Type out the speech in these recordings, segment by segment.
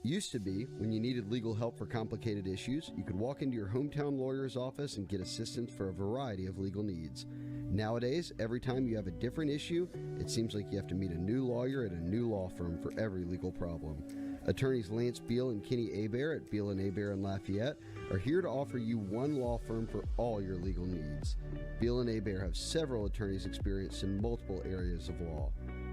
Used to be, when you needed legal help for complicated issues, you could walk into your hometown lawyer's office and get assistance for a variety of legal needs. Nowadays, every time you have a different issue, it seems like you have to meet a new lawyer at a new law firm for every legal problem. Attorneys Lance Beal and Kenny Hebert at Beal & Hebert in Lafayette are here to offer you one law firm for all your legal needs. Beal & Hebert have several attorneys experienced in multiple areas of law,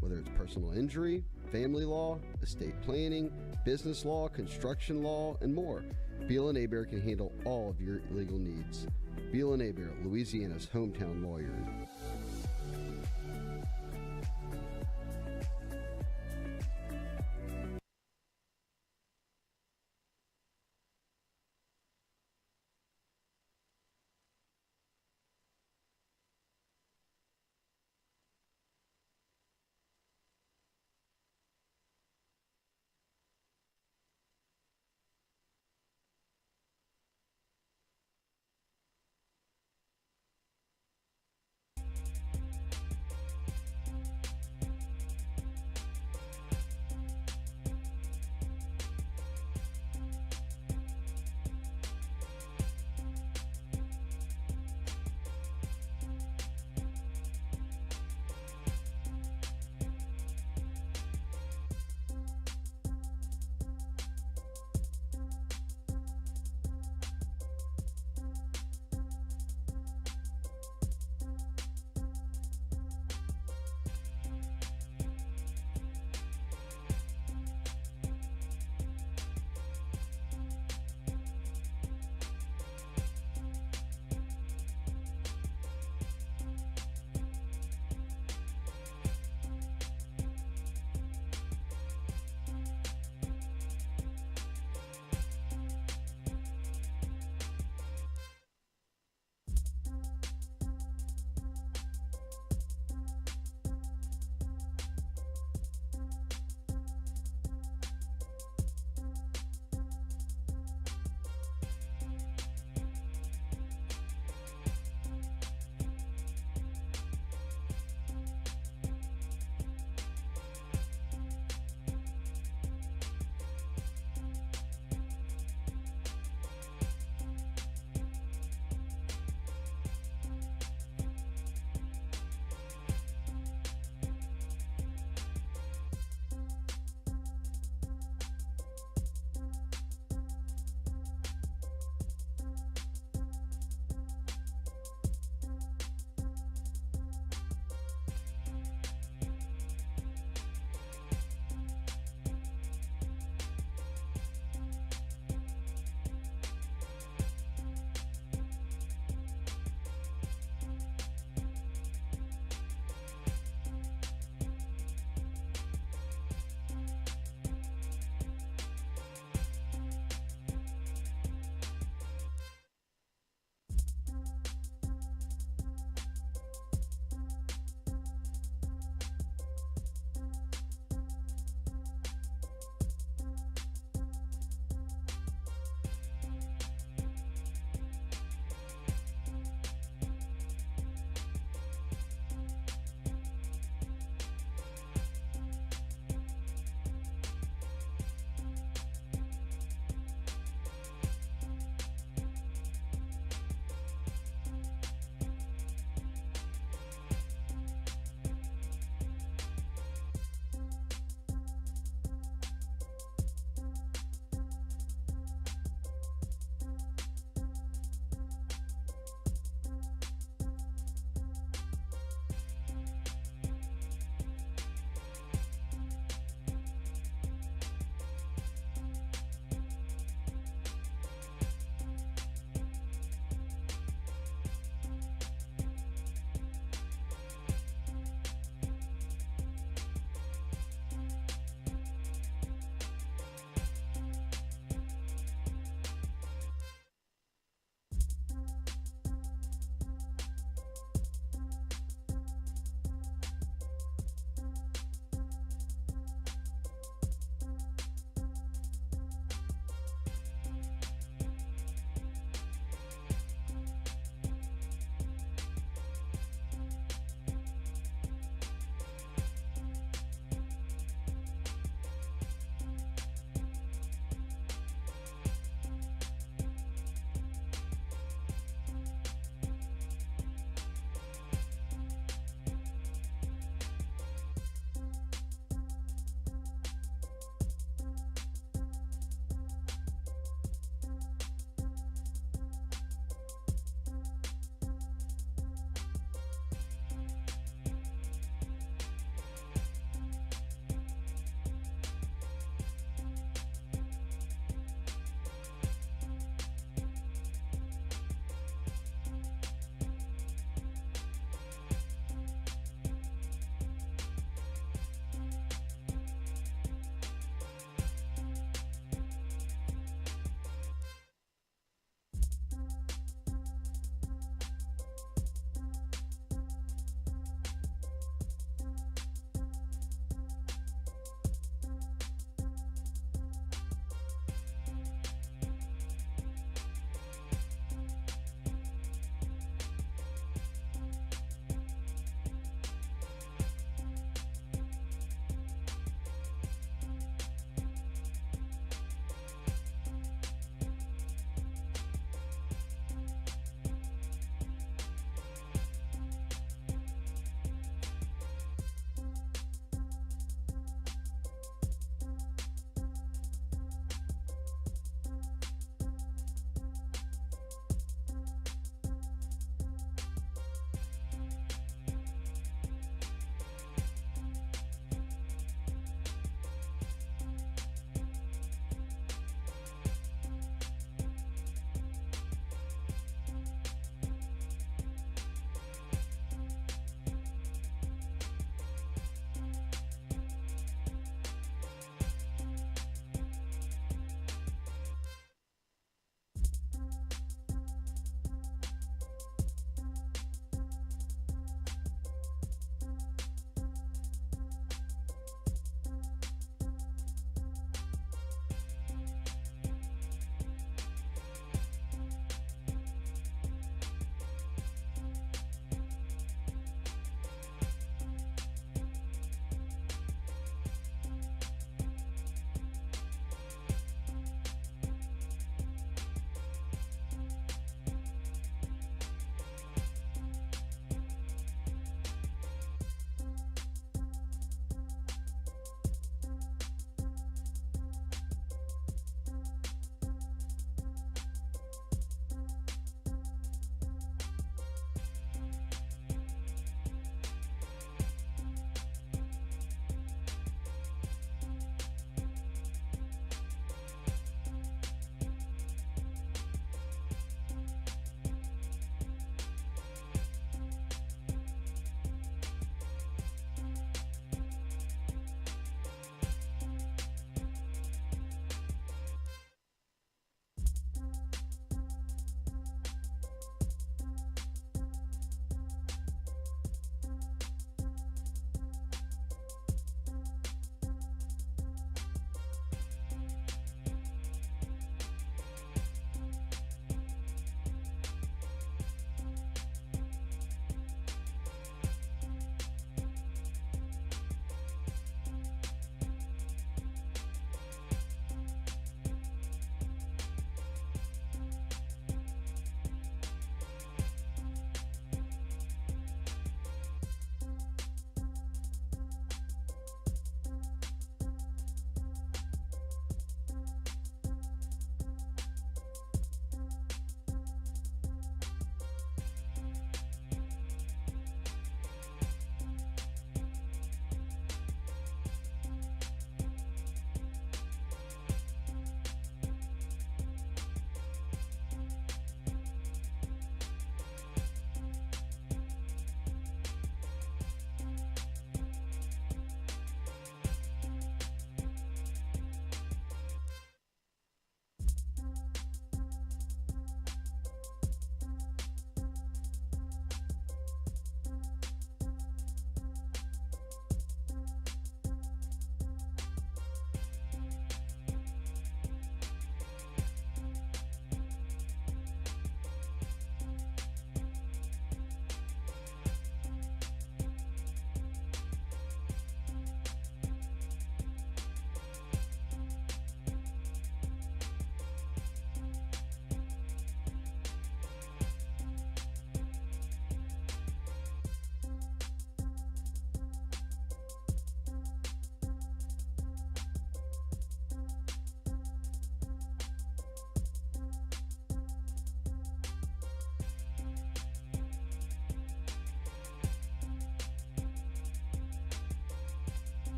whether it's personal injury, family law, estate planning, business law, construction law, and more. Beal & Hebert can handle all of your legal needs. Beal & Hebert, Louisiana's hometown lawyer.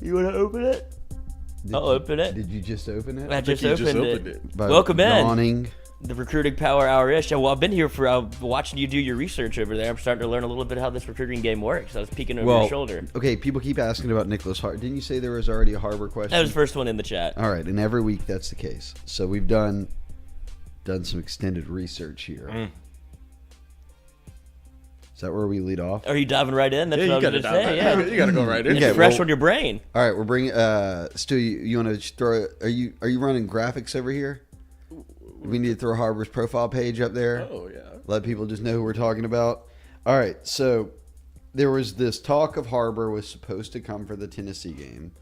You want to open it? I'll open it. Did you just open it? I just opened it. By Welcome in. yawning. The Recruiting Power Hour-ish. Well, I've been here for watching you do your research over there. I'm starting to learn a little bit how this recruiting game works. I was peeking over your shoulder. Okay, people keep asking about Nicholas Harbor. Didn't you say there was already a Harbor question? That was the first one in the chat. All right, and every week that's the case. So we've done some extended research here. Is that where we lead off? Are you diving right in? That's what I was going to say. Yeah, you got to go right in. It's fresh on your brain. All right, we're bringing. Stu, you want to throw? Are you running graphics over here? We need to throw Harbor's profile page up there. Oh yeah. Let people just know who we're talking about. All right, so there was this talk of Harbor was supposed to come for the Tennessee game.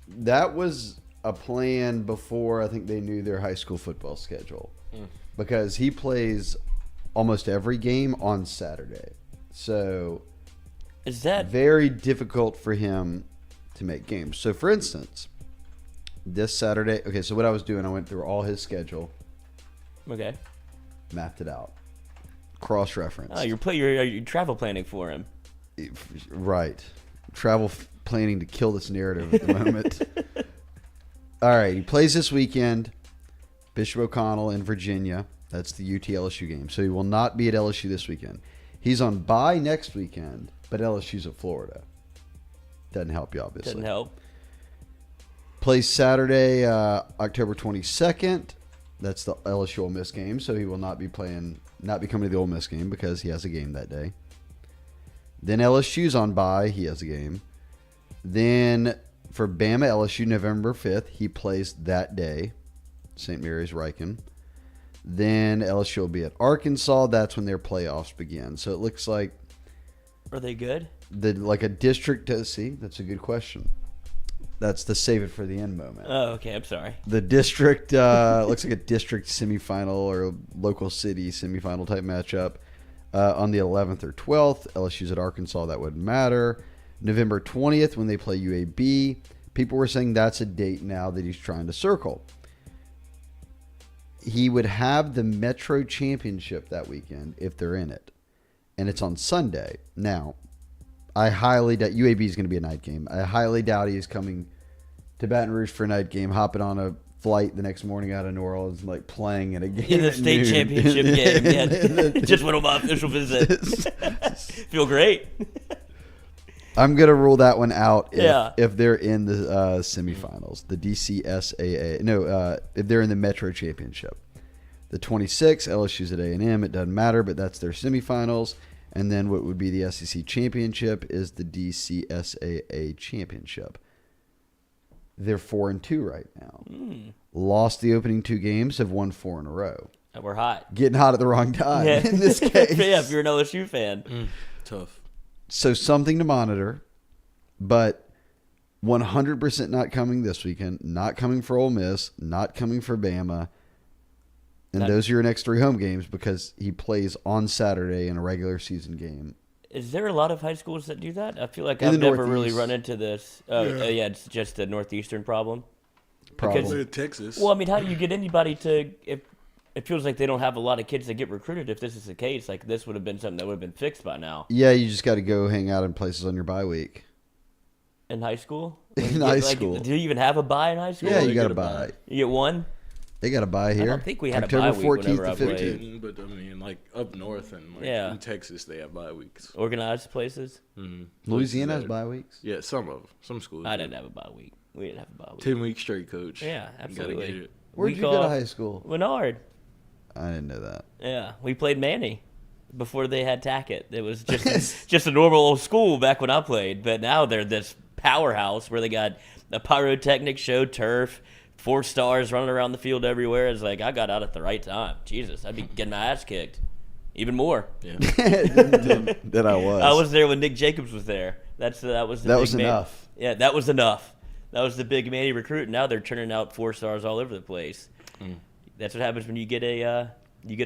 That was a plan before I think they knew their high school football schedule, because he plays almost every game on Saturday. So is that very difficult for him to make games. So for instance, this Saturday, okay, so what I was doing, I went through all his schedule. Okay. Mapped it out. Cross-referenced. Oh, you're travel planning for him. Right. Planning to kill this narrative at the moment. All right, he plays this weekend. Bishop O'Connell in Virginia. That's the UT LSU game. So he will not be at LSU this weekend. He's on bye next weekend, but LSU's at Florida. Doesn't help you, obviously. Doesn't help. Plays Saturday, October 22nd. That's the LSU Ole Miss game, so he will not be coming to the Ole Miss game because he has a game that day. Then LSU's on bye. He has a game. Then for Bama LSU, November 5th, he plays that day, St. Mary's Riken. Then LSU will be at Arkansas. That's when their playoffs begin. So it looks like... Are they good? Like a district... See, that's a good question. That's the save it for the end moment. Oh, okay. I'm sorry. The district looks like a district semifinal or a local city semifinal type matchup on the 11th or 12th. LSU's at Arkansas. That wouldn't matter. November 20th when they play UAB. People were saying that's a date now that he's trying to circle. He would have the Metro Championship that weekend if they're in it. And it's on Sunday. Now, I highly doubt UAB is going to be a night game. I highly doubt he is coming to Baton Rouge for a night game, hopping on a flight the next morning out of New Orleans, and like playing in a game. In the state championship game. Yeah. Just went on my official visit. Feel great. I'm going to rule that one out if they're in the semifinals, the DCSAA. No, if they're in the Metro Championship. The 26th, LSU's at A&M. It doesn't matter, but that's their semifinals. And then what would be the SEC Championship is the DCSAA Championship. They're 4-2 right now. Lost the opening two games, have won 4 in a row. And we're hot. Getting hot at the wrong time in this case. Yeah, if you're an LSU fan. Tough. So something to monitor, but 100% not coming this weekend, not coming for Ole Miss, not coming for Bama. And those are your next 3 home games because he plays on Saturday in a regular season game. Is there a lot of high schools that do that? I feel like I've never really run into this. Yeah, it's just a Northeastern problem. Probably. Texas. Well, I mean, how do you get anybody to... If it feels like they don't have a lot of kids that get recruited. If this is the case, like this would have been something that would have been fixed by now. Yeah, you just got to go hang out in places on your bye week. In high school? In high school. Do you even have a bye in high school? Yeah, you got a bye. You get one? They got a bye here. I don't think we had October a bye week 14th whenever I to played. 15th. But I mean, like up north and like in Texas, they have bye weeks. Organized places? Louisiana has bye weeks? Yeah, some schools. I didn't have a bye week. We didn't have a bye week. 10 weeks straight, coach. Yeah, absolutely. Where'd you go to high school? Menard. I didn't know that. Yeah, we played Manny before they had Tackett. It was just a normal old school back when I played, but now they're this powerhouse where they got a pyrotechnic show, turf, 4 stars running around the field everywhere. It's like I got out at the right time. Jesus, I'd be getting my ass kicked. Even more. Yeah. That I was. I was there when Nick Jacobs was there. That was enough. Yeah, that was enough. That was the big Manny recruit. Now they're turning out 4 stars all over the place. That's what happens when you get a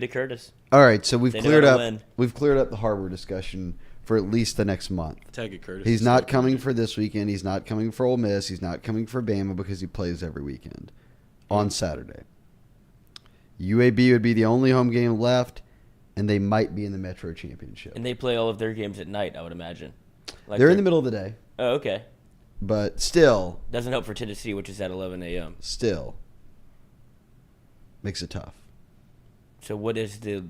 Curtis. All right, so we've cleared up the Harbor discussion for at least the next month. Taggart Curtis. He's not coming for this weekend. He's not coming for Ole Miss. He's not coming for Bama because he plays every weekend on Saturday. UAB would be the only home game left, and they might be in the Metro Championship. And they play all of their games at night, I would imagine. They're in the middle of the day. Oh, okay. But still. Doesn't help for Tennessee, which is at 11 a.m. Still. Makes it tough. So where does the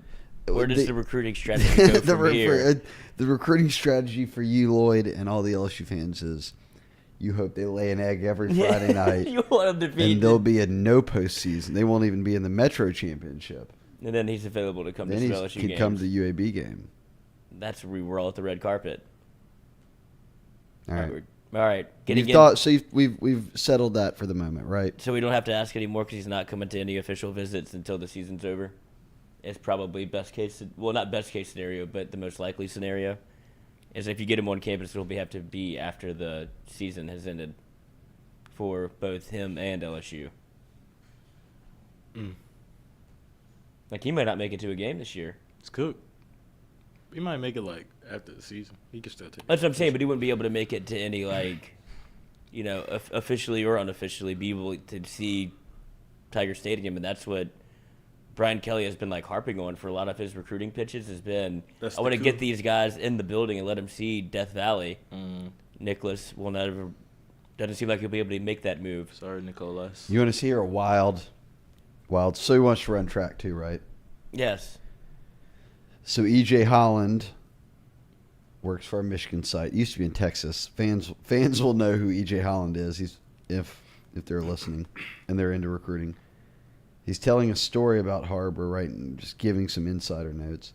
recruiting strategy go from here? The recruiting strategy for you, Lloyd, and all the LSU fans is you hope they lay an egg every Friday night. You want them to and they'll be in no postseason. They won't even be in the Metro Championship. And then he's available to come to some LSU games. Then he can come to the UAB game. That's where we were all at the red carpet. All right. All right. We've settled that for the moment, right? So we don't have to ask anymore because he's not coming to any official visits until the season's over. It's probably not best case scenario, but the most likely scenario is if you get him on campus, it'll have to be after the season has ended for both him and LSU. Like, he might not make it to a game this year. It's cooked. He might make it, after the season. He can still take it. That's what I'm saying, but he wouldn't be able to make it to any, officially or unofficially be able to see Tiger Stadium, and that's what Brian Kelly has been, harping on for a lot of his recruiting pitches has been, I want to get these guys in the building and let them see Death Valley. Nicholas doesn't seem like he'll be able to make that move. Sorry, Nicholas. You want to see her wild. So he wants to run track too, right? Yes. So E.J. Holland works for our Michigan site. Used to be in Texas. Fans will know who E.J. Holland is. He's if they're listening and they're into recruiting. He's telling a story about Harbor, right, and just giving some insider notes.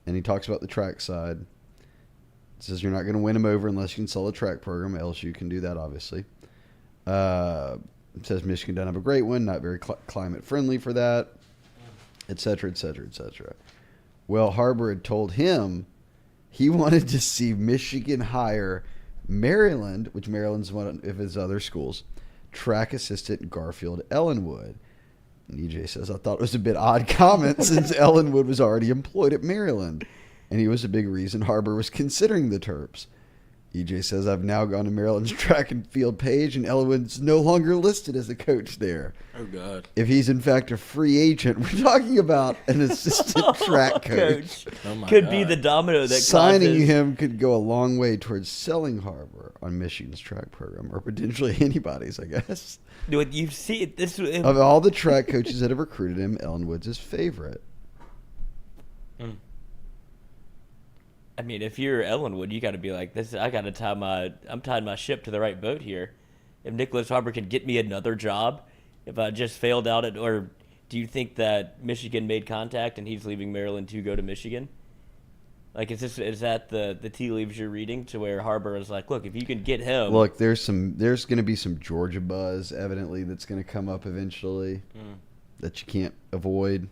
And he talks about the track side. Says you're not going to win him over unless you can sell a track program. LSU can do that, obviously. Says Michigan doesn't have a great one, not very climate friendly for that, et cetera, et cetera, et cetera. Well, Harbor had told him he wanted to see Michigan hire Maryland, which Maryland's one of his other schools, track assistant Garfield Ellenwood. And EJ says, I thought it was a bit odd comment since Ellenwood was already employed at Maryland. And he was a big reason Harbor was considering the Terps. EJ says, I've now gone to Maryland's track and field page, and Ellenwood's no longer listed as a coach there. Oh, God. If he's, in fact, a free agent, we're talking about an assistant track coach. Could be the domino that signing him could go a long way towards selling Harbor on Michigan's track program, or potentially anybody's, I guess. You see this of all the track coaches that have recruited him, Ellenwood's his favorite. I mean, if you're Ellenwood, you got to be like this. I'm tying my ship to the right boat here. If Nicholas Harbor can get me another job, if I just failed out at, or do you think that Michigan made contact and he's leaving Maryland to go to Michigan? Is that the tea leaves you're reading to where Harbor is like, look, if you can get him. Look, there's going to be some Georgia buzz evidently that's going to come up eventually that you can't avoid.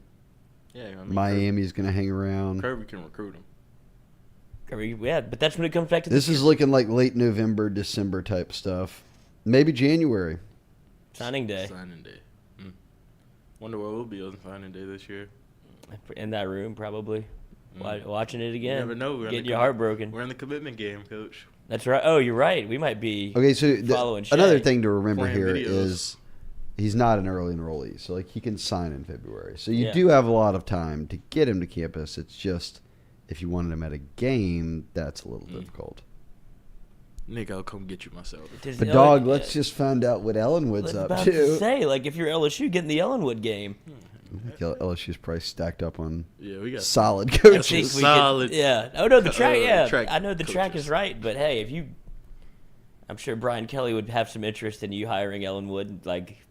Yeah, I mean, Miami's going to hang around. Kirby can recruit him. Yeah, but that's when it comes back to this is looking like late November, December type stuff. Maybe January. Signing day. Wonder what we'll be on signing day this year. In that room, probably. Watching it again. You never know. Getting your heart broken. We're in the commitment game, Coach. That's right. Oh, you're right. We might be following Shea. Another thing to remember here is he's not an early enrollee. So, he can sign in February. So, you do have a lot of time to get him to campus. It's just... if you wanted him at a game, that's a little difficult. Nick, I'll come get you myself. But, dog, let's just find out what Ellenwood's up to. If you're LSU, getting the Ellenwood game. I think LSU's probably stacked up on we got solid coaches. Solid. Oh, no, the track, I know the track is right, but, hey, I'm sure Brian Kelly would have some interest in you hiring Ellenwood,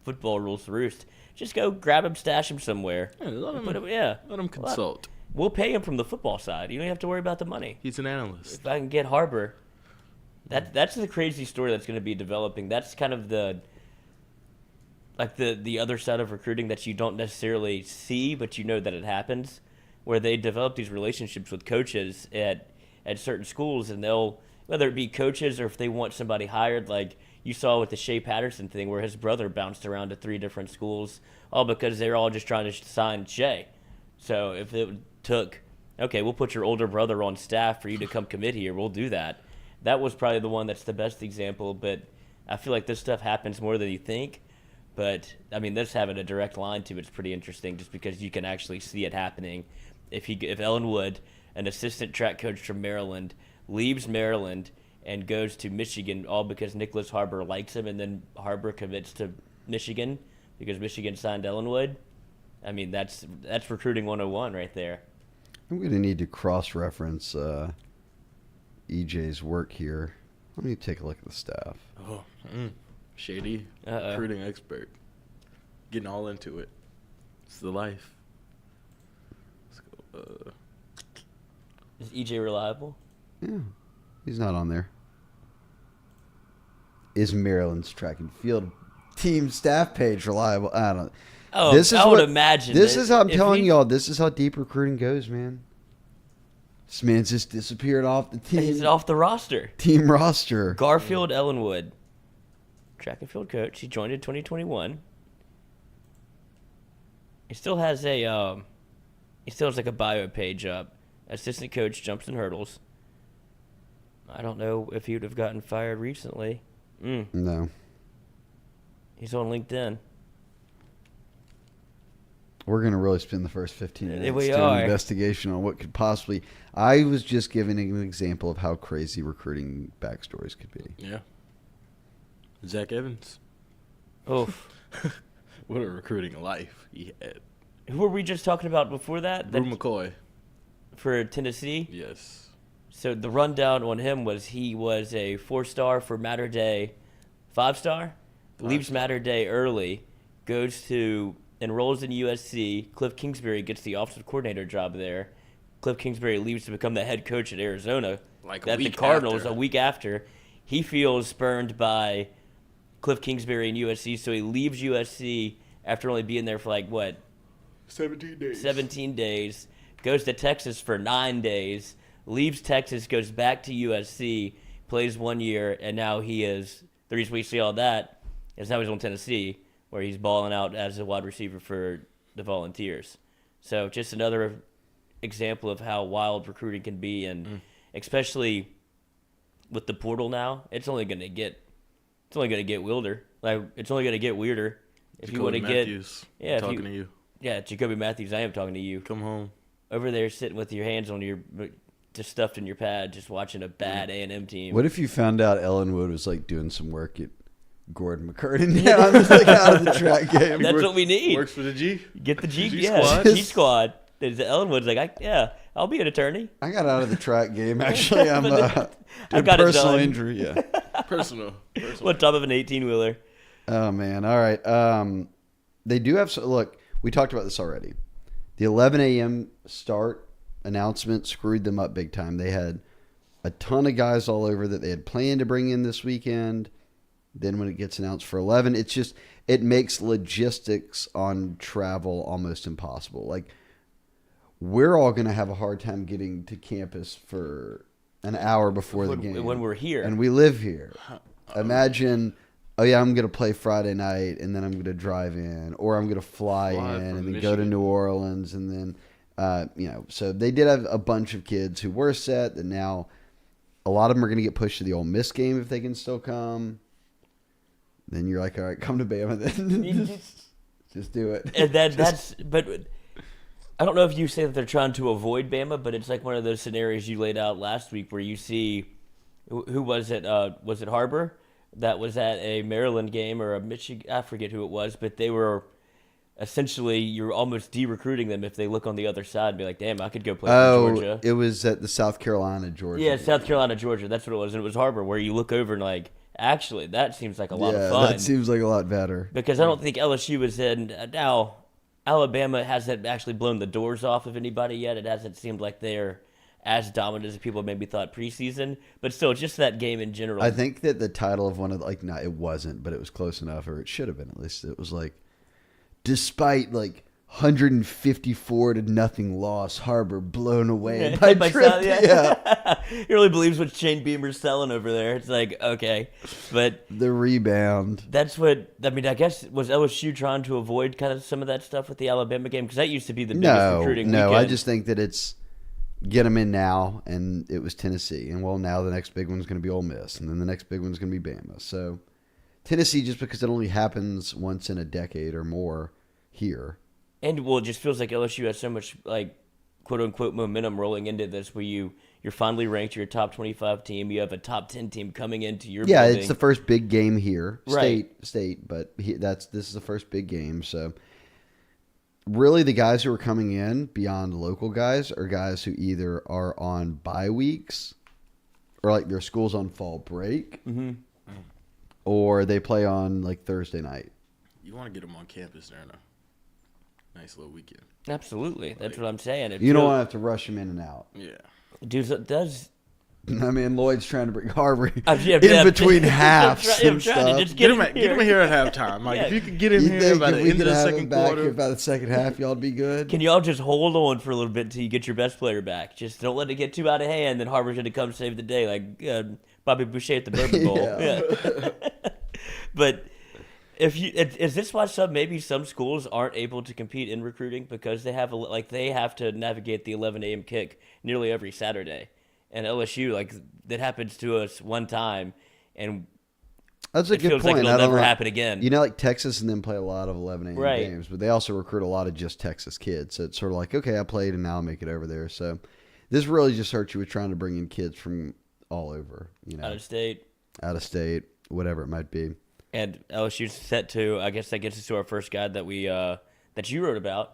football rules to roost. Just go grab him, stash him somewhere. Let him consult. We'll pay him from the football side. You don't have to worry about the money. He's an analyst. If I can get Harbor, that's the crazy story that's going to be developing. That's kind of the other side of recruiting that you don't necessarily see, but you know that it happens, where they develop these relationships with coaches at certain schools, and they'll, whether it be coaches or if they want somebody hired, like you saw with the Shea Patterson thing where his brother bounced around to 3 different schools, all because they were all just trying to sign Shea. So if it took, okay, we'll put your older brother on staff for you to come commit here, we'll do that. That was probably the one that's the best example, but I feel like this stuff happens more than you think. But, I mean, this having a direct line to it's pretty interesting just because you can actually see it happening. If Ellenwood, an assistant track coach from Maryland, leaves Maryland and goes to Michigan all because Nicholas Harbor likes him, and then Harbor commits to Michigan because Michigan signed Ellenwood. I mean, that's recruiting 101 right there. I'm going to need to cross-reference EJ's work here. Let me take a look at the staff. Oh, Shady, recruiting expert. Getting all into it. It's the life. Let's go. Is EJ reliable? Yeah, he's not on there. Is Maryland's track and field team staff page reliable? I don't know. Oh, I would imagine. This is how I'm telling y'all. This is how deep recruiting goes, man. This man's just disappeared off the team. He's off the roster. Team roster. Garfield Ellenwood, track and field coach. He joined in 2021. He still has a like a bio page up. Assistant coach, jumps and hurdles. I don't know if he would have gotten fired recently. No. He's on LinkedIn. We're going to really spend the first 15 minutes We doing are. an investigation on what could possibly... I was just giving an example of how crazy recruiting backstories could be. Yeah. Zach Evans. Oof. What a recruiting life he had. Who were we just talking about before that? Brew McCoy. For Tennessee? Yes. So the rundown on him was he was a 4-star for Mater Dei, 5-star, leaves Mater Dei early, enrolls in USC. Cliff Kingsbury gets the offensive coordinator job there. Cliff Kingsbury leaves to become the head coach at Arizona. The Cardinals a week after. He feels spurned by Cliff Kingsbury and USC, so he leaves USC after only being there for 17 days. 17 days. Goes to Texas for 9 days. Leaves Texas, goes back to USC, plays 1 year, and now he is. The reason we see all that is now he's on Tennessee, where he's balling out as a wide receiver for the Volunteers. So just another example of how wild recruiting can be, and especially with the portal now, it's only going to get wilder. It's only going to get weirder. If Jacoby you want to Matthews, get, talking to you. Yeah, Jacoby Matthews, I am talking to you. Come home. Over there sitting with your hands on just stuffed in your pad, just watching a bad A&M team. What if you found out Ellenwood was doing some work at Gordon McCurdy now? I'm just out of the track game. That's what we need. Works for the G. Get the G, squad. G squad. Ellenwood's I'll be an attorney. I got out of the track game. Actually, I'm I've got personal it done. injury. Yeah. Personal. What top of an 18-wheeler? Oh man. All right. They do have. Look, we talked about this already. The 11 a.m. start announcement screwed them up big time. They had a ton of guys all over that they had planned to bring in this weekend. Then when it gets announced for 11, it makes logistics on travel almost impossible. We're all going to have a hard time getting to campus for an hour before the game. When we're here. And we live here. Imagine, oh yeah, I'm going to play Friday night and then I'm going to drive in, or I'm going to fly in and then go to New Orleans and then, so they did have a bunch of kids who were set that now a lot of them are going to get pushed to the Ole Miss game if they can still come. Then you're like, all right, come to Bama then. just do it. And but I don't know if you say that they're trying to avoid Bama, but it's like one of those scenarios you laid out last week where you see, who was it? Was it Harbor that was at a Maryland game or a Michigan? I forget who it was, but they were essentially, you're almost de-recruiting them if they look on the other side and be like, damn, I could go play for Georgia. It was at the South Carolina, Georgia. Yeah, South Carolina, Georgia. That's what it was. And it was Harbor, where you look over and actually, that seems like a lot of fun. That seems like a lot better. Because I don't think LSU is in. Now, Alabama hasn't actually blown the doors off of anybody yet. It hasn't seemed like they're as dominant as people maybe thought preseason. But still, just that game in general. I think that the title of one of no, it wasn't, but it was close enough, or it should have been at least. It was despite 154-0 loss, Harbor blown away by Trip. Yeah. He really believes what Shane Beamer's selling over there. It's okay, but the rebound. That's what I mean. I guess was LSU trying to avoid kind of some of that stuff with the Alabama game, because that used to be the biggest recruiting weekend. I just think that it's get them in now, and it was Tennessee, and now the next big one's going to be Ole Miss, and then the next big one's going to be Bama. So Tennessee, just because it only happens once in a decade or more here. And it just feels like LSU has so much quote-unquote momentum rolling into this where you're finally ranked, you're a top 25 team, you have a top 10 team coming into your building. It's the first big game here. Right. State, but this is the first big game, so really the guys who are coming in beyond local guys are guys who either are on bye weeks or like their school's on fall break or they play on like Thursday night. You want to get them on campus during a nice little weekend. Absolutely. That's what I'm saying. You don't want to have to rush them in and out. Yeah. Does I mean, Lloyd's trying to bring Harvard yeah, in between halves and trying to stuff. just Get him here at halftime. Like, Yeah. if you could get him You here think by the if we end of could the have him second back quarter, about the second half, y'all be good? Can y'all just hold on for a little bit until you get your best player back? Just don't let it get too out of hand, then Harvard's going to come save the day like Bobby Boucher at the Bourbon Bowl. Yeah. But is this why maybe some schools aren't able to compete in recruiting because they have to navigate the 11 a.m. kick nearly every Saturday, and LSU that happens to us one time, and That's a it good feels point. like I it'll don't never know. happen again. You know, like Texas and them play a lot of 11 a.m. Right. games, but they also recruit a lot of just Texas kids. So it's sort of like, okay, I played and now I'll make it over there. So this really just hurts you with trying to bring in kids from all over, Out of state, whatever it might be. and LSU's set to. I guess that gets us to our first guy that that you wrote about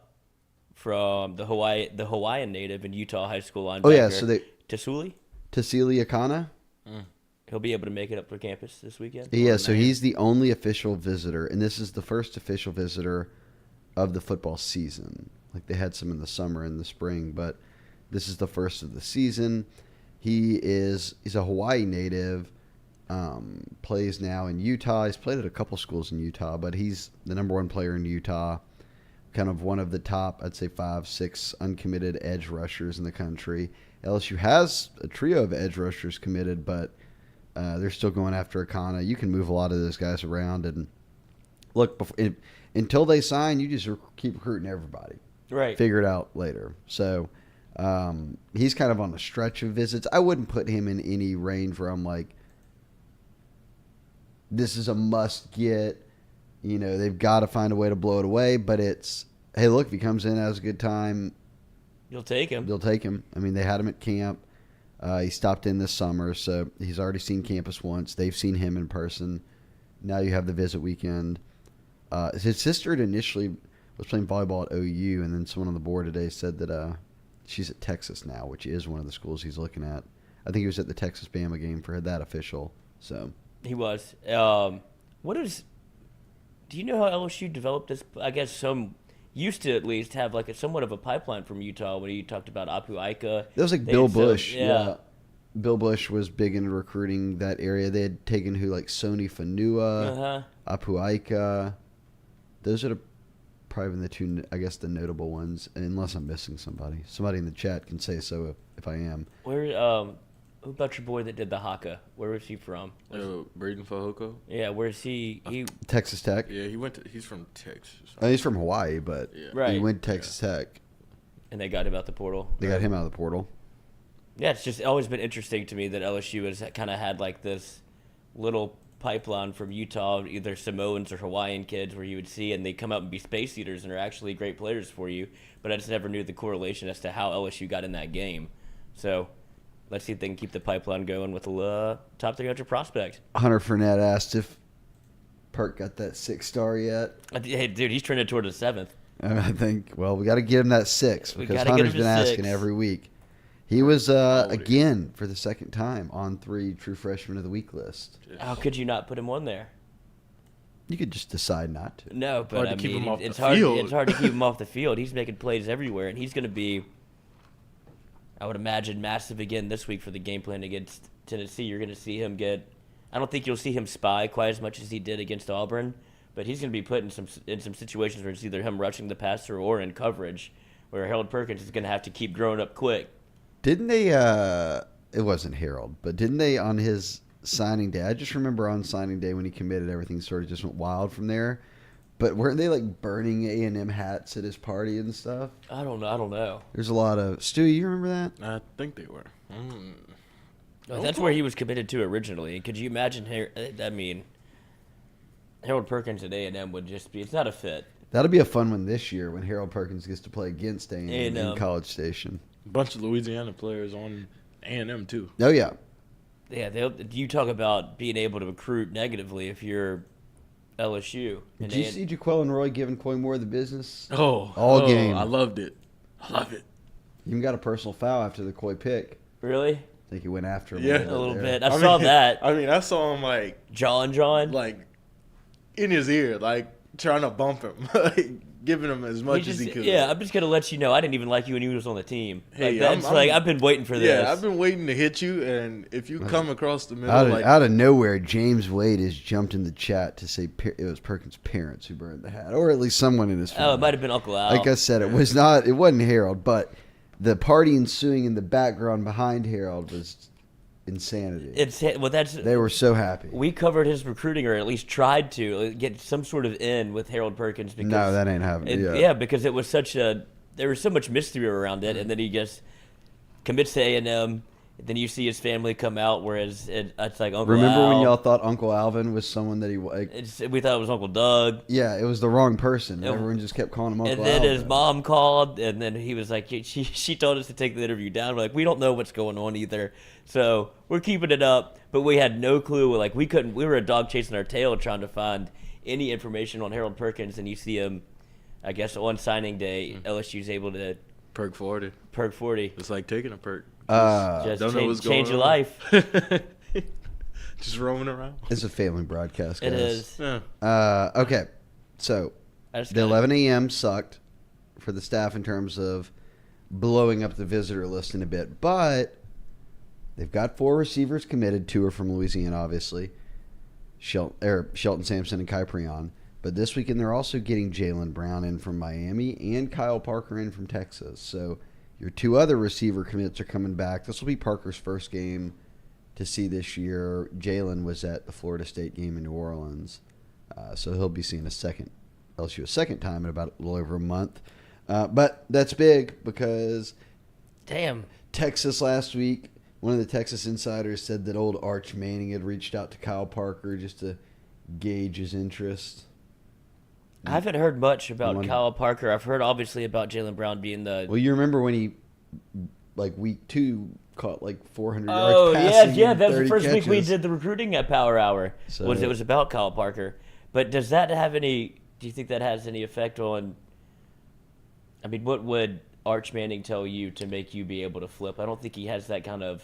from the Hawaiian native in Utah high school linebacker. Oh, yeah, so Tasuli. Tasili Akana? He'll be able to make it up for campus this weekend. Yeah, so he's the only official visitor, and this is the first official visitor of the football season. Like they had some in the summer and the spring, but this is the first of the season. He's a Hawaii native, plays now in Utah. He's played at a couple schools in Utah, but he's the number one player in Utah, kind of one of the top, I'd say 5, 6 uncommitted edge rushers in the country. LSU has a trio of edge rushers committed, but they're still going after Akana. You can move a lot of those guys around, and look, until they sign, you just keep recruiting everybody. Right. Figure it out later. So he's kind of on a stretch of visits. I wouldn't put him in any range where I'm like, this is a must get. They've got to find a way to blow it away. But it's, hey, look, if he comes in, has a good time, You'll take him. they'll take him. I mean, they had him at camp. He stopped in this summer, so he's already seen campus once. They've seen him in person. Now you have the visit weekend. His sister initially was playing volleyball at OU, and then someone on the board today said that she's at Texas now, which is one of the schools he's looking at. I think he was at the Texas-Bama game for that official. So He was. Do you know how LSU developed this? I guess some used to at least have like somewhat of a pipeline from Utah when you talked about Apu Aika. that was like They Bill had some- Bush. yeah. Bill Bush was big into recruiting that area. They had taken Sony Fanua, Apu Aika. Those are probably the two, I guess, the notable ones, unless I'm missing somebody. Somebody in the chat can say so if I am. Who about your boy that did the haka? Where was he from? Braden Fahoko. Yeah, where is he? Texas Tech. Yeah, he's from Texas. He's from Hawaii, but Right. he went to Texas Tech. And they got him out the portal. They got him out of the portal. Yeah, it's just always been interesting to me that LSU has kind of had like this little pipeline from Utah, either Samoans or Hawaiian kids, where you would see and they come out and be space eaters and are actually great players for you. But I just never knew the correlation as to how LSU got in that game. So let's see if they can keep the pipeline going with a top 300 prospect. Hunter Fournette asked if Perk got that 6-star yet. Hey, dude, he's trending toward the 7th. I think, well, we got to get him that 6 We because gotta get Hunter's him to been 6. asking every week. He was, again, for the second time, on 3 True Freshman of the Week list. How could you not put him on there? You could just decide not to. No, but Hard to I keep mean, him off it's the hard. field. It's hard to keep him off the field. He's making plays everywhere, and he's going to be, I would imagine, massive again this week for the game plan against Tennessee. You're going to see him get. I don't think you'll see him spy quite as much as he did against Auburn, but he's going to be put in some situations where it's either him rushing the passer or in coverage, where Harold Perkins is going to have to keep growing up quick. Didn't they, it wasn't Harold, but didn't they on his signing day, I just remember on signing day when he committed, everything sort of just went wild from there. But weren't they like burning A&M hats at his party and stuff? I don't know. There's a lot of, Stu, you remember that? I think they were. That's where he was committed to originally. Could you imagine? I mean, Harold Perkins at A&M would just be. It's not a fit. That'll be a fun one this year when Harold Perkins gets to play against A&M in A&M. College Station. A bunch of Louisiana players on A&M too. Oh, yeah. Yeah, you talk about being able to recruit negatively if you're LSU. Did you see Jaquel Roy giving Coy Moore the business? All game. I loved it. I love it. He even got a personal foul after the Coy pick. Really? I think he went after him Yeah. A little there. bit. I saw that. I mean, I saw him John. like in his ear, like trying to bump him, like giving him as much as he could. Yeah, I'm just gonna let you know I didn't even like you when you was on the team. Hey, Like that's I've been waiting for this. Yeah, I've been waiting to hit you, and if you come across the middle, Out of nowhere, James Wade has jumped in the chat to say it was Perkins' parents who burned the hat, or at least someone in his family. Oh, it might have been Uncle Al. Like I said, it wasn't Harold, but the party ensuing in the background behind Harold was insanity. They were so happy. We covered his recruiting, or at least tried to get some sort of in with Harold Perkins. Because No, that ain't happening. Yeah, because it was there was so much mystery around it, and then he just commits to A&M. Then you see his family come out, whereas it's like Uncle Remember Al. when y'all thought Uncle Alvin was someone that he like? We thought it was Uncle Doug. Yeah, it was the wrong person. Everyone just kept calling him Uncle And then Alvin. his mom called, and then he was like, she told us to take the interview down. We're like, we don't know what's going on either, so we're keeping it up. But we had no clue. Like we were a dog chasing our tail trying to find any information on Harold Perkins. And you see him, I guess on signing day, LSU's able to perk 40. Perk 40. It's like taking a perk. Just don't know what's going change your on. life. Just roaming around. It's a family broadcast, guys. It is. Yeah. Okay, so the 11 a.m. sucked for the staff in terms of blowing up the visitor list in a bit, but they've got 4 receivers committed. 2 are from Louisiana, obviously. Shelton Sampson and Kai Preon. But this weekend they're also getting Jalen Brown in from Miami and Kyle Parker in from Texas. So your 2 other receiver commits are coming back. This will be Parker's first game to see this year. Jalen was at the Florida State game in New Orleans. So he'll be seeing LSU a second time in about a little over a month. But that's big because Damn. Texas last week, one of the Texas insiders said that old Arch Manning had reached out to Kyle Parker just to gauge his interest. I haven't heard much about Kyle Parker. I've heard obviously about Jalen Brown being the. Well, you remember when he, like week 2, caught like 400 yards Oh passing yeah, and that was the 30 first week we catches. did the recruiting at Power Hour. So- It was about Kyle Parker. But does that have any? Do you think that has any effect on? I mean, what would Arch Manning tell you to make you be able to flip? I don't think he has that kind of.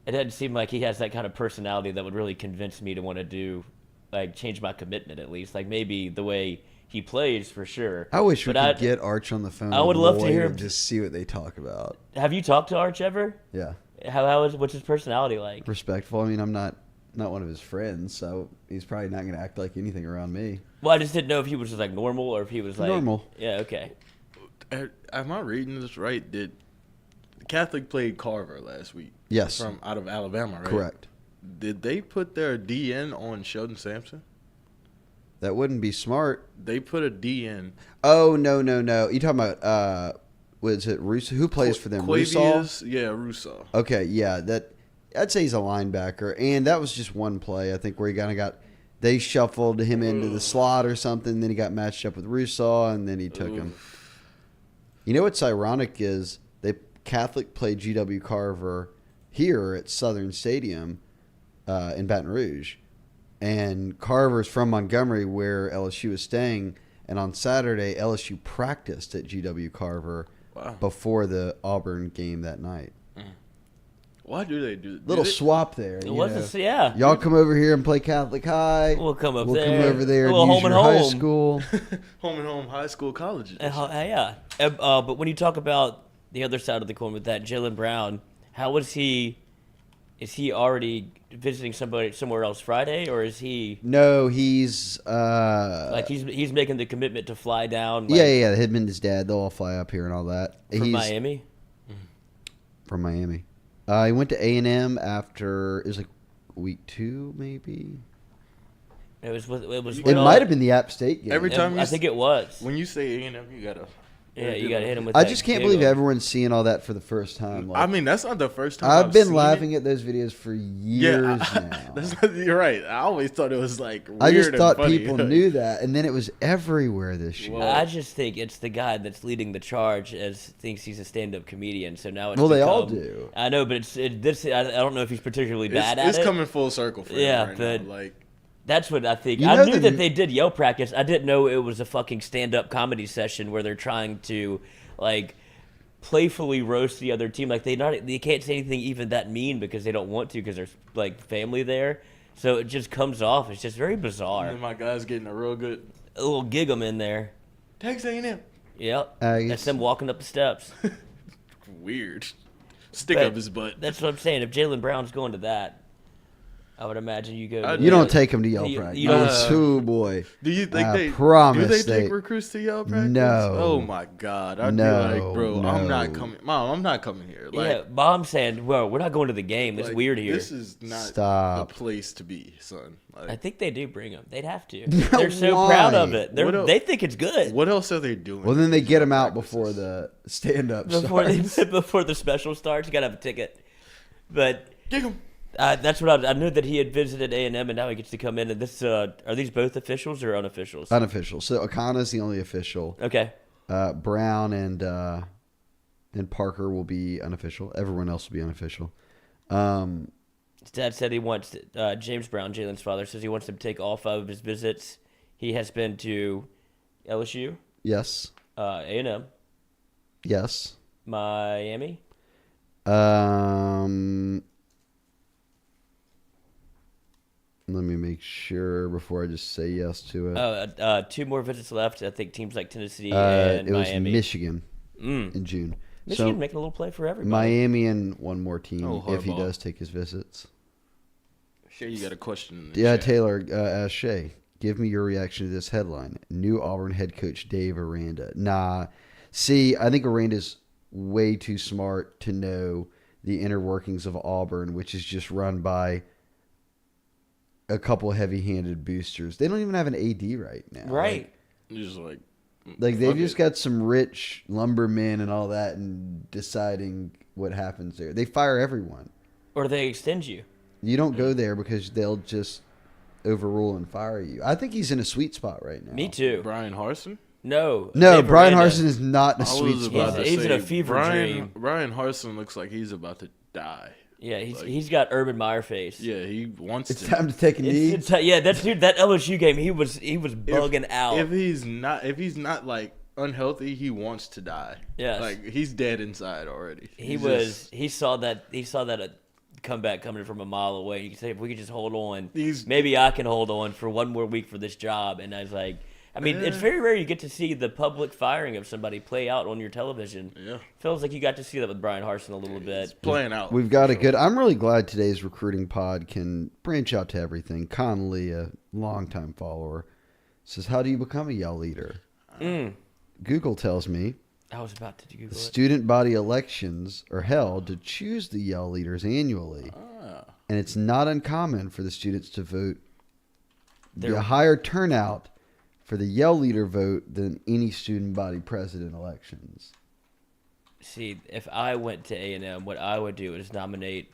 It doesn't seem like he has that kind of personality that would really convince me to want to do, like, change my commitment at least. Like maybe the way he plays for sure. I wish we But could get Arch on the phone. I would with love to Lloyd hear and him- just see what they talk about. Have you talked to Arch ever? Yeah, What's his personality like? respectful. I mean, I'm not one of his friends, so he's probably not going to act like anything around me. Well, I just didn't know if he was just like normal or if he was like Normal. Yeah, okay. Am I reading this right? Did Catholic played Carver last week? Yes, From out of Alabama, right? correct. Did they put their DN on Sheldon Sampson? That wouldn't be smart. They put a DN. Oh no! You talking about was it Russo? Who plays for them? Russo. Quavius? Yeah, Russo. Okay, yeah, I'd say he's a linebacker, and that was just one play I think where he kind of they shuffled him into the slot or something. Then he got matched up with Russo, and then he took him. You know what's ironic is Catholic played GW Carver here at Southern Stadium in Baton Rouge, and Carver's from Montgomery where LSU is staying. And on Saturday, LSU practiced at GW Carver before the Auburn game that night. Why do they do Little swap there. It was yeah. Y'all come over here and play Catholic High. We'll come up We'll there. come over there A and little use home your and high home. school. home and home high school colleges? Yeah. But when you talk about the other side of the coin with that, Jalen Brown, how was he? Is he already visiting somebody somewhere else Friday, or is he No, he's like he's making the commitment to fly down? Like, yeah. Him and his dad, they'll all fly up here and all that. from He's Miami. From Miami. He went to A&M after it was like week 2, maybe. It was. It might have been the App State game. Every time I think it was. When you say A&M, you gotta Yeah, you got to hit him with I that just can't giggle. believe everyone's seeing all that for the first time. Like, I mean, that's not the first time I've been seen laughing it. at those videos for years now. You're right. I always thought it was like weird I just thought and funny. people knew that, and then it was everywhere this year. Well, I just think it's the guy that's leading the charge as thinks he's a stand-up comedian. So now it's Well, they all become- do. I know, but this. I don't know if he's particularly bad at it's it. coming full circle for Yeah, him right but- now. Like, That's what I think. You I know knew the- that they did yell practice. I didn't know it was a fucking stand-up comedy session where they're trying to like playfully roast the other team. Like they can't say anything even that mean because they don't want to because there's like family there. So it just comes off. It's just very bizarre. and my guy's getting a real good A little gig 'em in there. Texas A&M. Yep. I guess- That's them walking up the steps. Weird. Stick But up his butt. That's what I'm saying. If Jalen Brown's going to that, I would imagine you go. You don't take them to yell You- practice. you don't- Oh boy. Do you think I they promise do they they- take recruits to yell practice? No. Oh my god. I'd No, be like, bro, I'm not no. coming. Mom, I'm not coming here. Like, Yeah, Mom's saying, "Well, we're not going to the game. It's like, weird here." This is not Stop. the place to be, son. Like, I think they do bring them. They'd have to. They're so Why? proud of it. What el- They think it's good. what else are they doing? Well, then they get them out Practices. before the stand-up Before starts. before the special starts, you gotta have a ticket. But Kick 'em. that's what I knew that he had visited A&M, and now he gets to come in. And this are these both officials or unofficials? Unofficial. So Akana's the only official. Okay. Brown and Parker will be unofficial. Everyone else will be unofficial. His dad said he wants James Brown, Jalen's father, says he wants him to take all 5 of his visits. He has been to LSU, Yes. A&M, Yes. Miami. Let me make sure before I just say yes to it. 2 more visits left. I think teams like Tennessee It and was Miami. Michigan Mm. in June. Michigan So making a little play for everybody. Miami and one more team Oh, if he Harbaugh. does take his visits. Shay, you got a question in the Yeah, chat. Taylor, ask Shea. Give me your reaction to this headline. New Auburn head coach Dave Aranda. Nah. See, I think Aranda's way too smart to know the inner workings of Auburn, which is just run by a couple heavy-handed boosters. They don't even have an AD right now. Right. Just like Like they've fuck just it. got some rich lumbermen and all that and deciding what happens there. They fire everyone. Or they extend you. You don't go there because they'll just overrule and fire you. I think he's in a sweet spot right now. Me too. Brian Harson. No. No, Dave Brian Aranda. Harson is not in a I sweet was spot. about to He's say in a fever dream. Brian Harson looks like he's about to die. Yeah, Like- he's got Urban Meyer face. Yeah, he wants It's to. time to take a knee. Yeah, that dude, that LSU game, he was bugging out. If he's not like unhealthy, he wants to die. Yes. Like he's dead inside already. He saw that comeback coming from a mile away. You can say, if we could just hold on, maybe I can hold on for one more week for this job. And I was like, I mean, it's very rare you get to see the public firing of somebody play out on your television. Yeah. Feels like you got to see that with Brian Harson a little bit. playing out. We've got a good. I'm really glad today's recruiting pod can branch out to everything. Connolly, a longtime follower, says, "How do you become a Yell leader?" Google tells me I was about to Google it. student body elections are held to choose the Yell leaders annually, and it's not uncommon for the students to vote. There- A higher turnout for the Yell leader vote than any student body president elections. See, if I went to A&M, what I would do is nominate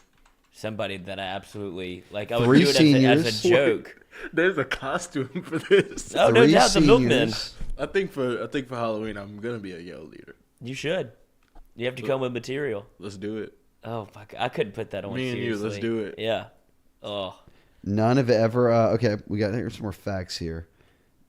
somebody that I absolutely like. I would 3 do it seniors. as a joke. There's a costume for this. Oh, no 3 doubt, the milkmen. seniors. I think for Halloween I'm gonna be a Yell leader. You should. You have to come with material. Let's do it. Oh, fuck. I couldn't put that on. Me and you, let's seriously. do it. Yeah. Oh. None have ever. Okay, here's some more facts here.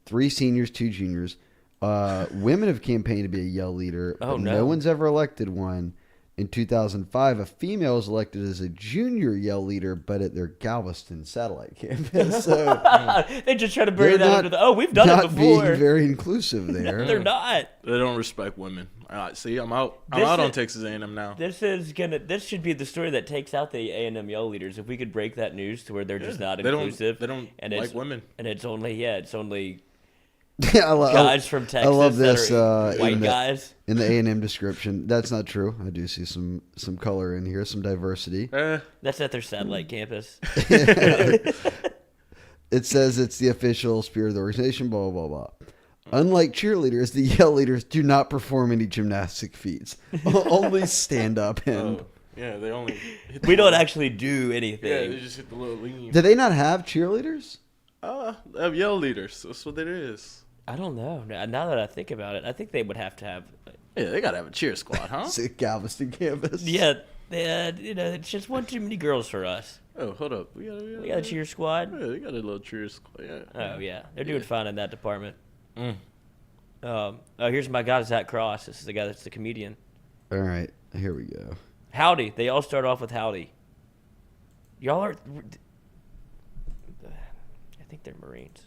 3 seniors, 2 juniors. Women have campaigned to be a Yell leader, but Oh, no. no one's ever elected one. In 2005, a female was elected as a junior Yell leader, but at their Galveston satellite campus. So They just try to bury they're that not- under the. Oh, we've done not it before. being very inclusive there. They're not. They don't respect women. See, I'm out. I'm This out on is- Texas A&M now. This should be the story that takes out the A&M Yell leaders. If we could break that news to where they're just not They inclusive. don't and like it's, women. And it's only I love, guys from Texas. I love that this are white in guys. in the A&M description. That's not true. I do see some color in here, some diversity. That's at their satellite campus. It says it's the official spirit of the organization, blah, blah, blah, Unlike cheerleaders, the yell leaders do not perform any gymnastic feats. Only stand up and. Oh, yeah, they only. Hit We don't actually do anything. Yeah, they just hit the little lean. Do they not have cheerleaders? They have yell leaders. That's what it is. I don't know. Now that I think about it, I think they would have to have. Yeah, they gotta have a cheer squad, huh? It's at Galveston campus. Yeah, it's just one too many girls for us. Oh, hold up. We got a cheer squad. Yeah, they got a little cheer squad. Yeah. Oh yeah, they're doing fine in that department. Mm. Here's my guy, Zach Cross. This is the guy that's the comedian. All right, here we go. Howdy. They all start off with howdy. Y'all are. I think they're Marines.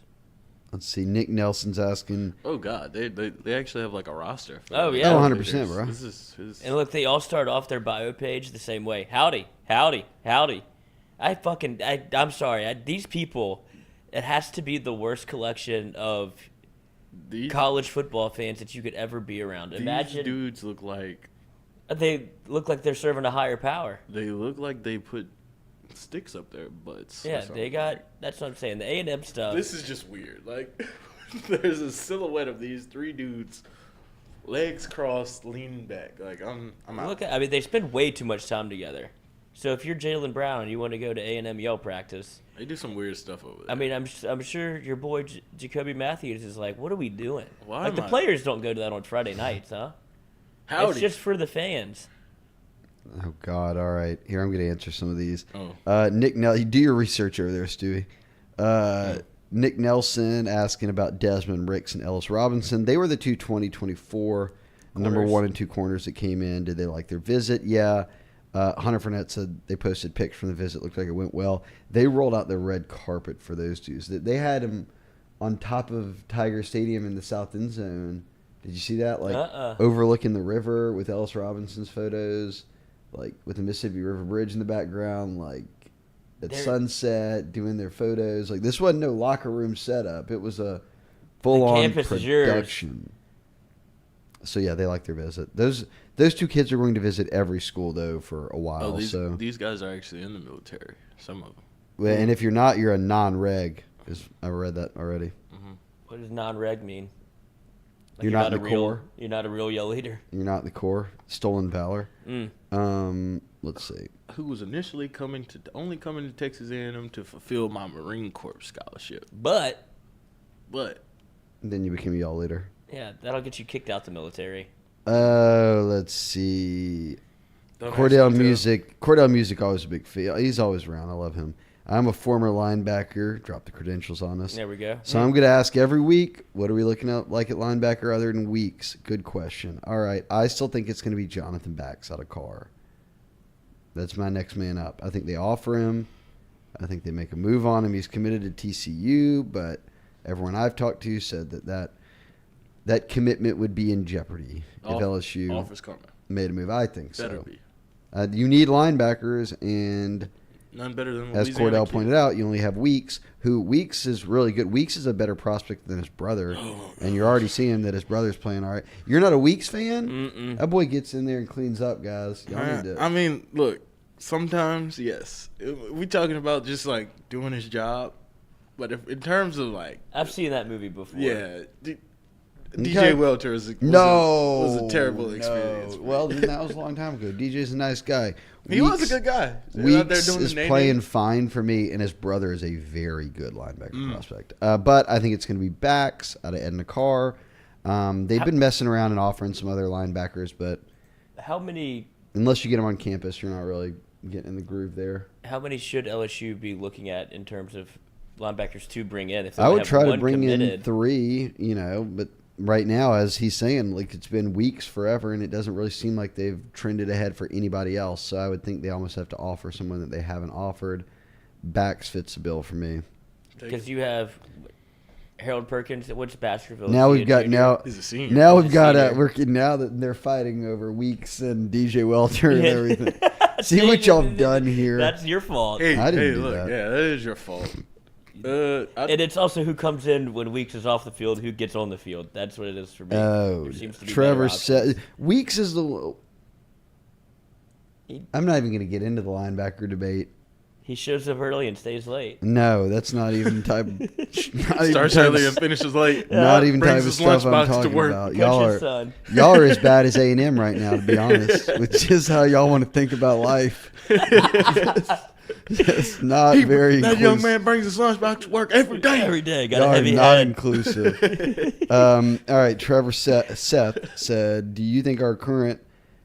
Let's see. Nick Nelson's asking. Oh God, they actually have like a roster. For Oh, yeah. Oh, 100%, bro. This is And look, they all start off their bio page the same way. Howdy, howdy, howdy. I'm sorry. These people, it has to be the worst collection of college football fans that you could ever be around. Imagine these dudes look like they look like they're serving a higher power. they look like they put sticks up their butts. Yeah, they got. That's what I'm saying. The A&M stuff. This is just weird. Like, there's a silhouette of these three dudes, legs crossed, leaning back. Like, I'm out. I mean, they spend way too much time together. So if you're Jalen Brown and you want to go to A&M yell practice, They do some weird stuff over there. I mean, I'm sure your boy Jacoby Matthews is like, what are we doing? Why Like am the I- players don't go to that on Friday nights, huh? Howdy. It's just for the fans. Oh God! All right, here I'm going to answer some of these. Oh. Nick, you do your research over there, Stewie. Nick Nelson asking about Desmond Ricks and Ellis Robinson. They were the two 2024 number 1 and 2 corners that came in. Did they like their visit? Yeah. Hunter Fournette said they posted pics from the visit. Looked like it went well. They rolled out the red carpet for those dudes. They had him on top of Tiger Stadium in the south end zone. Did you see that? Like overlooking the river with Ellis Robinson's photos, like with the Mississippi River Bridge in the background, like at sunset, doing their photos. Like this wasn't no locker room setup. It was a full-on production. So yeah, they like their visit. Those two kids are going to visit every school though for a while. These guys are actually in the military. Some of them. Well, and if you're not, you're a non-reg. I read that already. Mm-hmm. What does non-reg mean? Like you're not in the Corps. You're not a real yell leader. You're not in the Corps. Stolen valor. Let's see. Who was initially coming to Texas A&M to fulfill my Marine Corps scholarship. But Then you became a y'all leader. yeah, that'll get you kicked out the military. Let's see. Cordell Music, always a big fan. He's always around. I love him. I'm a former linebacker. Drop the credentials on us. There we go. So I'm going to ask every week, what are we looking at like at linebacker other than Weeks? Good question. All right. I still think it's going to be Jonathan Bax out of Carr. That's my next man up. I think they offer him. I think they make a move on him. He's committed to TCU, but everyone I've talked to said that commitment would be in jeopardy if LSU offers coming. made a move. I think Better so. be. You need linebackers, and None better than as Louisiana Cordell kid. pointed out, you only have Weeks, who Weeks is really good. Weeks is a better prospect than his brother, and you're already seeing that his brother's playing all right. You're not a Weeks fan? Mm-mm. That boy gets in there and cleans up, guys. Y'all need to. I mean, look, sometimes, yes. We talking about just, like, doing his job. But if in terms of, like... I've seen that movie before. Yeah. Okay. DJ Welter was a terrible experience. No. Well, that was a long time ago. DJ's a nice guy. He was a good guy. Weeks is playing fine for me, and his brother is a very good linebacker prospect. But I think it's going to be Bax out of Edna Carr. They've been messing around and offering some other linebackers, but How many unless you get them on campus, you're not really getting in the groove there. How many should LSU be looking at in terms of linebackers to bring in? If they I only would have try to one bring in committed? 3, but right now, as he's saying, like it's been weeks forever, and it doesn't really seem like they've trended ahead for anybody else. So I would think they almost have to offer someone that they haven't offered. Bax fits the bill for me. Because you have Harold Perkins. What's Baskerville? Now we've got He's a senior. now we've He's a got senior. working now that they're fighting over Weeks and DJ Welter and everything. See what y'all have done here. That's your fault. Hey, I didn't do look, that. yeah, that is your fault. And it's also who comes in when Weeks is off the field, who gets on the field. That's what it is for me. Oh, There seems to be Trevor better said Weeks is the. I'm not even going to get into the linebacker debate. He shows up early and stays late. No, that's not even type. Starts early and finishes late. Not even type Brings of his stuff I'm lunchbox to talking work. about. Son. Y'all are as bad as A&M right now, to be honest, with just how y'all want to think about life. It's not very That inclusive. young man brings his lunchbox to work every day. Every day. Got Y'all a are heavy not head. inclusive. All right, Trevor Seth said, do you think our current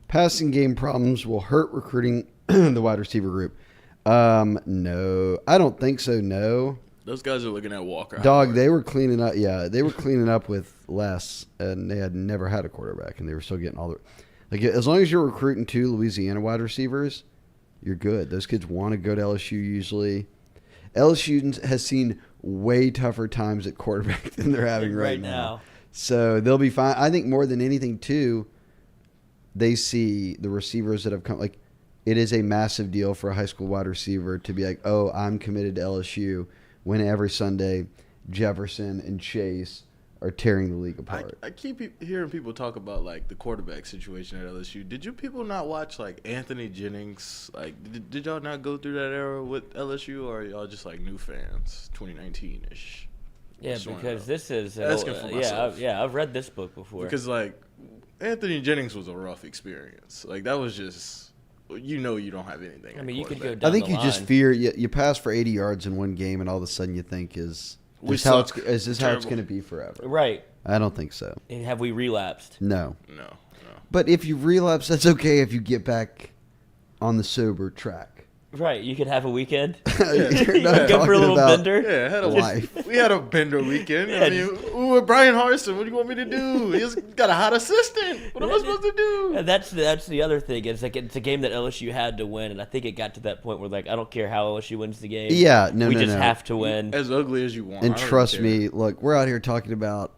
passing game problems will hurt recruiting the wide receiver group? No, I don't think so. No, Those guys are looking at Walker. dog. They were cleaning up. Yeah, they were cleaning up with less, and they had never had a quarterback, and they were still getting all the. Like, as long as you're recruiting 2 Louisiana wide receivers, you're good. Those kids want to go to LSU usually. LSU has seen way tougher times at quarterback than they're having right now. So they'll be fine. I think more than anything, too, they see the receivers that have come. Like, it is a massive deal for a high school wide receiver to be like, oh, I'm committed to LSU, when every Sunday Jefferson and Chase are tearing the league apart. I keep hearing people talk about, like, the quarterback situation at LSU. Did you people not watch, like, Anthony Jennings? Like, did y'all not go through that era with LSU, or are y'all just, like, new fans, 2019-ish? Yeah, because this is Asking for myself. I've read this book before. Because, like, Anthony Jennings was a rough experience. Like, that was just, you don't have anything. I mean, you could go quarterback. down I think the you just line. fear you pass for 80 yards in one game, and all of a sudden you think is this how it's going to be forever? Right. I don't think so. And have we relapsed? No. No. But if you relapse, that's okay if you get back on the sober track. Right. You could have a weekend. You're not Go for a talking little about bender. Yeah, I had a life. We had a bender weekend. Yeah, I mean, with Brian Harson, what do you want me to do? He's got a hot assistant. What am I supposed to do? And that's the other thing. It's like it's a game that LSU had to win, and I think it got to that point where, like, I don't care how LSU wins the game. Yeah, we no, just no. have to win. As ugly as you want. And I don't trust care. me, look, we're out here talking about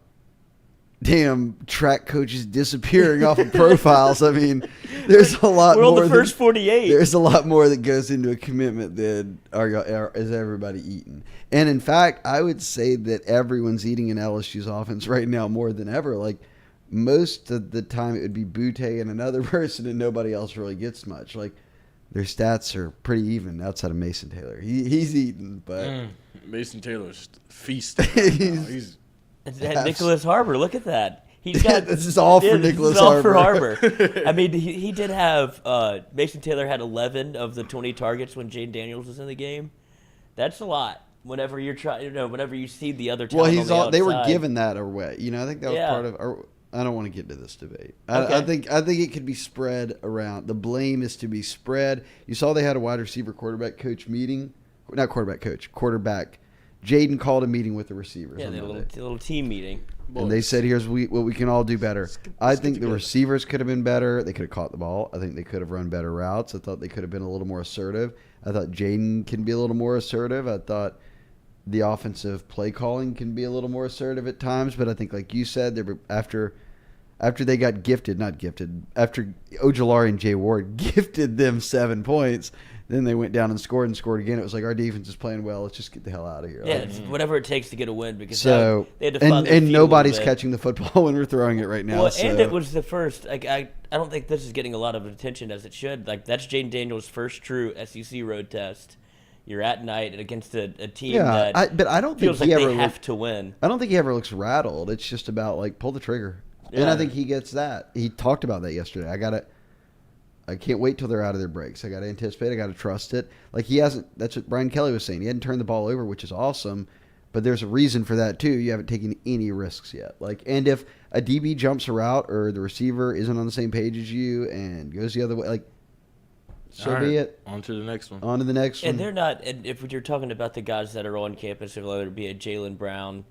damn track coaches disappearing off of profiles. I mean, there's a lot We're more. on the first 48. There's a lot more that goes into a commitment than is everybody eating. And in fact, I would say that everyone's eating in LSU's offense right now more than ever. Like, most of the time it would be Butte and another person, and nobody else really gets much. Like, their stats are pretty even outside of Mason Taylor. He's eating, but Mason Taylor's feasting. He's Nicholas Harbor, look at that. He's Yeah, got this is all for this Nicholas is all for Harbor. Harbor. I mean, he did have Mason Taylor had 11 of the 20 targets when Jaden Daniels was in the game. That's a lot. Whenever you're trying, whenever you see the other talent well, on the outside. they were giving that away. I think that was Yeah. part of. I don't want to get into this debate. Okay. I think it could be spread around. The blame is to be spread. You saw they had a wide receiver quarterback coach meeting, not quarterback coach, quarterback. Jaden called a meeting with the receivers. Yeah, on they had a Monday. little team meeting. And they said, here's what we can all do better. I think the receivers could have been better. They could have caught the ball. I think they could have run better routes. I thought they could have been a little more assertive. I thought Jaden can be a little more assertive. I thought the offensive play calling can be a little more assertive at times. But I think, like you said, after they got after Ojolari and Jay Ward gifted them 7 points, then they went down and scored again. It was like, our defense is playing well. Let's just get the hell out of here. Yeah, it's whatever it takes to get a win because So they had to find their and feet a nobody's little bit. catching the football when we're throwing it right now. Well, so. and it was the first. Like I don't think this is getting a lot of attention as it should. Like that's Jaden Daniels' first true SEC road test. You're at night against a team that but I don't think feels like he they ever have to win. I don't think he ever looks rattled. It's just about, like, pull the trigger. And Yeah. I think he gets that. He talked about that yesterday. I can't wait till they're out of their breaks. I got to anticipate. I got to trust it. Like, he hasn't. That's what Brian Kelly was saying. He hadn't turned the ball over, which is awesome. But there's a reason for that too. You haven't taken any risks yet. Like, and if a DB jumps a route or the receiver isn't on the same page as you and goes the other way, like, so be it. On to the next one. On to the next one. And they're not. And if you're talking about the guys that are on campus, whether it be a Jalen Brown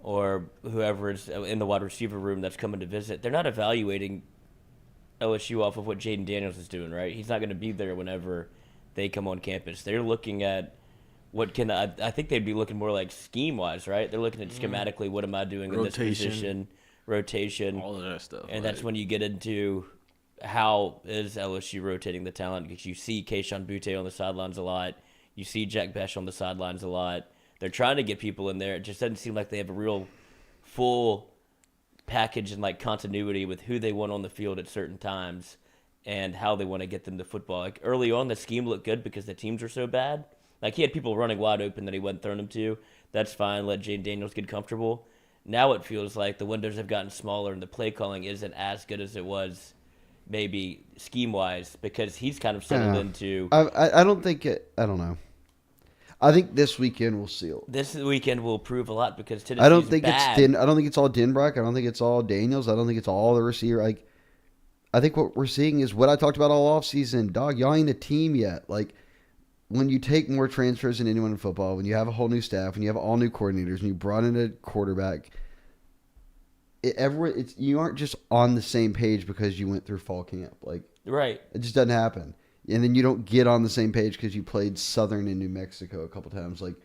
or whoever is in the wide receiver room that's coming to visit, they're not evaluating LSU off of what Jaden Daniels is doing, right? He's not going to be there whenever they come on campus. They're looking at I think they'd be looking more like scheme-wise, right? They're looking at schematically, what am I doing in this position, rotation. All of that stuff. And that's when you get into how is LSU rotating the talent, because you see Keishon Butte on the sidelines a lot. You see Jack Besh on the sidelines a lot. They're trying to get people in there. It just doesn't seem like they have a real full package and like continuity with who they want on the field at certain times and how they want to get them the football. Like early on, the scheme looked good because the teams were so bad. Like, he had people running wide open that he wasn't throwing them to. That's fine. Let Jane Daniels get comfortable. Now it feels like the windows have gotten smaller and the play calling isn't as good as it was maybe scheme-wise because he's kind of settled into... I don't think it... I don't know. I think this weekend will seal. This weekend will prove a lot because Tennessee's I don't think bad. I don't think it's all Denbrock. I don't think it's all Daniels. I don't think it's all the receiver. Like, I think what we're seeing is what I talked about all offseason. Dog, y'all ain't a team yet. Like, when you take more transfers than anyone in football, when you have a whole new staff, when you have all new coordinators, and you brought in a quarterback, you aren't just on the same page because you went through fall camp. Like, right. It just doesn't happen. And then you don't get on the same page because you played Southern and New Mexico a couple times. Like,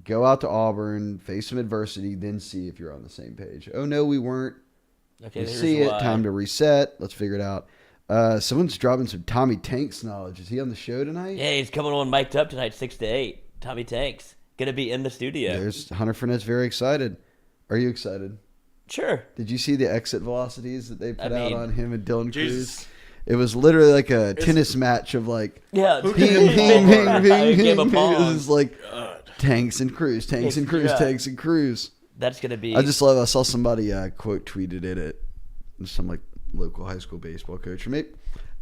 go out to Auburn, face some adversity, then see if you're on the same page. Oh, no, we weren't. Okay, We see it. Time to reset. Let's figure it out. Someone's dropping some Tommy Tanks knowledge. Is he on the show tonight? Yeah, he's coming on mic'd up tonight, 6 to 8. Tommy Tanks. Going to be in the studio. There's Hunter Fournette's very excited. Are you excited? Sure. Did you see the exit velocities that they put out on him and Dylan Jesus. Cruz? It was literally like a tennis match of like, Yeah. ping, ping, ping, ping, Game of ping. pong. It was like Tanks and Cruz, Tanks and Cruz, Yeah. Tanks and Cruz. That's going to be... I saw somebody quote tweeted it. Some like local high school baseball coach, or maybe,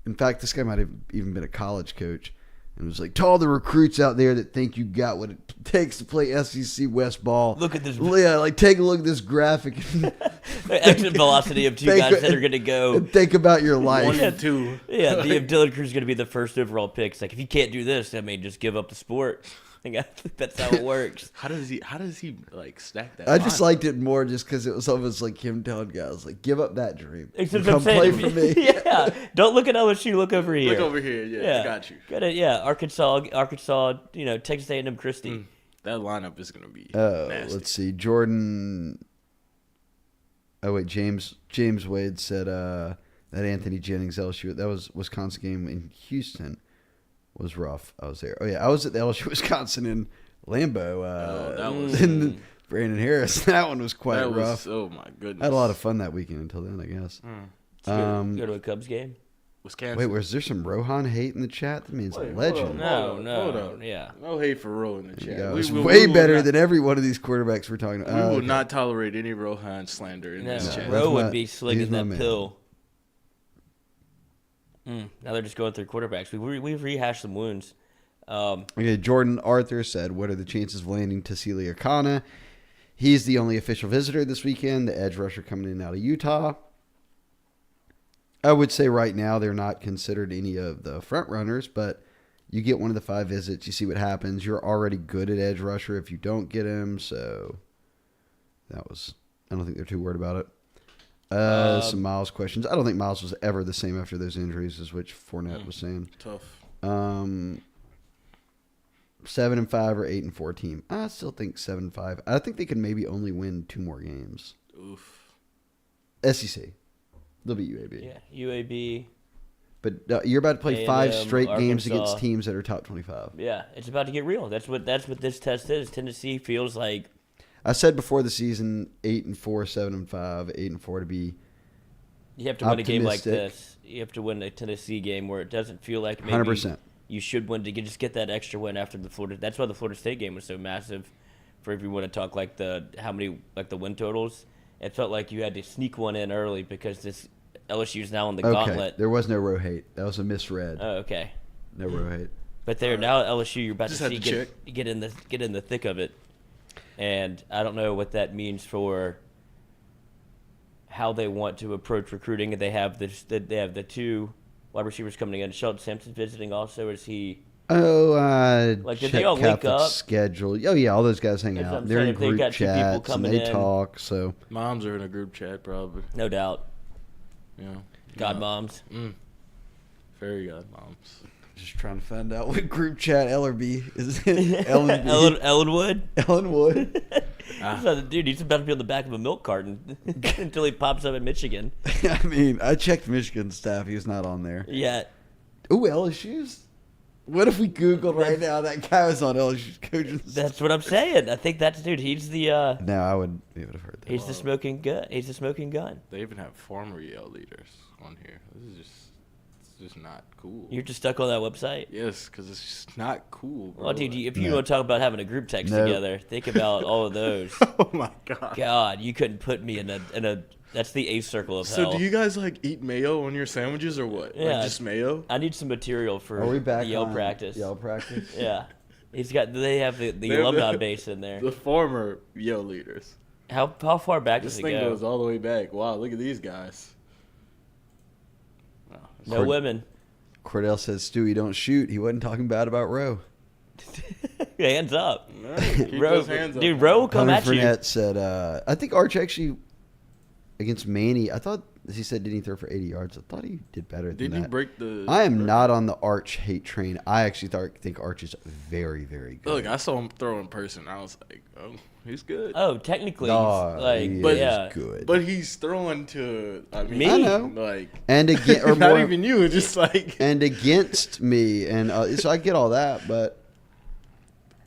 in fact, this guy might have even been a college coach, and was like, to all the recruits out there that think you got what it takes to play SEC West ball. Look at this. Yeah, like take a look at this graphic. The exit velocity of two guys that are going to go... And think about your life. 1 and 2. Yeah, Dylan Cruz is going to be the first overall pick. It's like, if you can't do this, I mean, just give up the sport. I think that's how it works. How does he like stack that? I just liked it more just because it was almost like him telling guys, like, give up that dream. Except Come I'm saying, play for me. Yeah, don't look at LSU. Look over here. Look over here. Yeah, I got you. Got it. Yeah, Arkansas. Texas A&M Christie. That lineup is gonna be nasty. Let's see, Jordan. Oh wait, James Wade said that Anthony Jennings LSU. That was Wisconsin game in Houston. Was rough. I was there. Oh yeah, I was at the LSU Wisconsin in Lambeau. That was and Brandon Harris. That one was quite rough. Oh my goodness. I had a lot of fun that weekend until then, I guess. Go to a Cubs game. Wisconsin. Wait, was there some Rohan hate in the chat? That means a legend. Hold No. on. Yeah. No hate for Roe in the chat. Yeah, it's We way will better not- than every one of these quarterbacks we're talking about. We will Okay. not tolerate any Rohan slander in this chat. Roe That's would my- be slinging he's my that man. pill. Now they're just going through quarterbacks. We've rehashed some wounds. Okay, Jordan Arthur said, what are the chances of landing Tassili Akana? He's the only official visitor this weekend, the edge rusher coming in out of Utah. I would say right now they're not considered any of the front runners, but you get one of the 5 visits, you see what happens. You're already good at edge rusher if you don't get him, so I don't think they're too worried about it. Some Miles questions. I don't think Miles was ever the same after those injuries, as which Fournette was saying. Tough. 7-5 or 8-4 team. I still think 7-5. I think they can maybe only win 2 more games. Oof. SEC. They'll be UAB. Yeah, UAB. But you're about to play 5 A&M, straight games Arkansas. against teams that are top 25. Yeah, it's about to get real. That's what this test is. Tennessee feels like I said before the season 8-4, 7-5, 8-4 to be. you have to win a game like Optimistic. this. You have to win a Tennessee game where it doesn't feel like maybe 100%. you should win to just get that extra win after the Florida. That's why the Florida State game was so massive. For if you want to talk like the win totals, it felt like you had to sneak one in early because this LSU's now on the Okay. gauntlet. There was no row hate. That was a misread. Oh, okay. No row hate. But there now at LSU, you're about Just to had see to get in the thick of it, and I don't know what that means for how they want to approach recruiting. They have the 2 wide receivers coming in. Sheldon Sampson visiting also. Is he? Oh, Like, did check they all link Catholic up? schedule. Oh yeah, all those guys hang That's what out. I'm They're saying. in If they've group got 2 people chats and coming they in- talk. So Moms are in a group chat, probably. No doubt. Yeah. God moms. Fairy god moms. just trying to find out what group chat Ellerby is in. Ellenwood? Ellenwood. Dude, he's about to be on the back of a milk carton until he pops up in Michigan. I mean, I checked Michigan staff. He was not on there. Yeah. Ooh, LSU's? What if we Googled right now that guy was on LSU's coaching staff? That's what I'm saying. I think that's, dude, he's the, No, we would have heard that. he's the smoking gun. He's the smoking gun. They even have former Yale leaders on here. This is just just not cool. You're just stuck on that website? Yes, because it's just not cool, bro. Well, dude, if you want to talk about having a group text together, think about all of those. Oh my god. God, you couldn't put me in a. That's the eighth circle of hell. So do you guys like eat mayo on your sandwiches or what? Yeah, like just mayo? I need some material for Are we back the Yale on practice. Yale practice? Yeah, they have the alumni base in there. The former Yale leaders. How far back This does it thing go? goes all the way back. Wow, look at these guys. Wow, No women. Cordell says, Stewie, don't shoot. He wasn't talking bad about Roe. Hands up. no, keep Roe, those hands up. dude, Roe will come Hunter at you. Fournette said, I think Arch actually, against Manny, I thought, he said, didn't he throw for 80 yards? I thought he did better than Didn't that. he break the... I am not on the Arch hate train. I actually think Arch is very, very good. Look, I saw him throw in person. I was like, oh, he's good. Oh, technically, No, like, he but is yeah, good. But he's throwing to... I mean, Me? I know. Like... And again, or not more, even you, just like... and against me, and so I get all that, but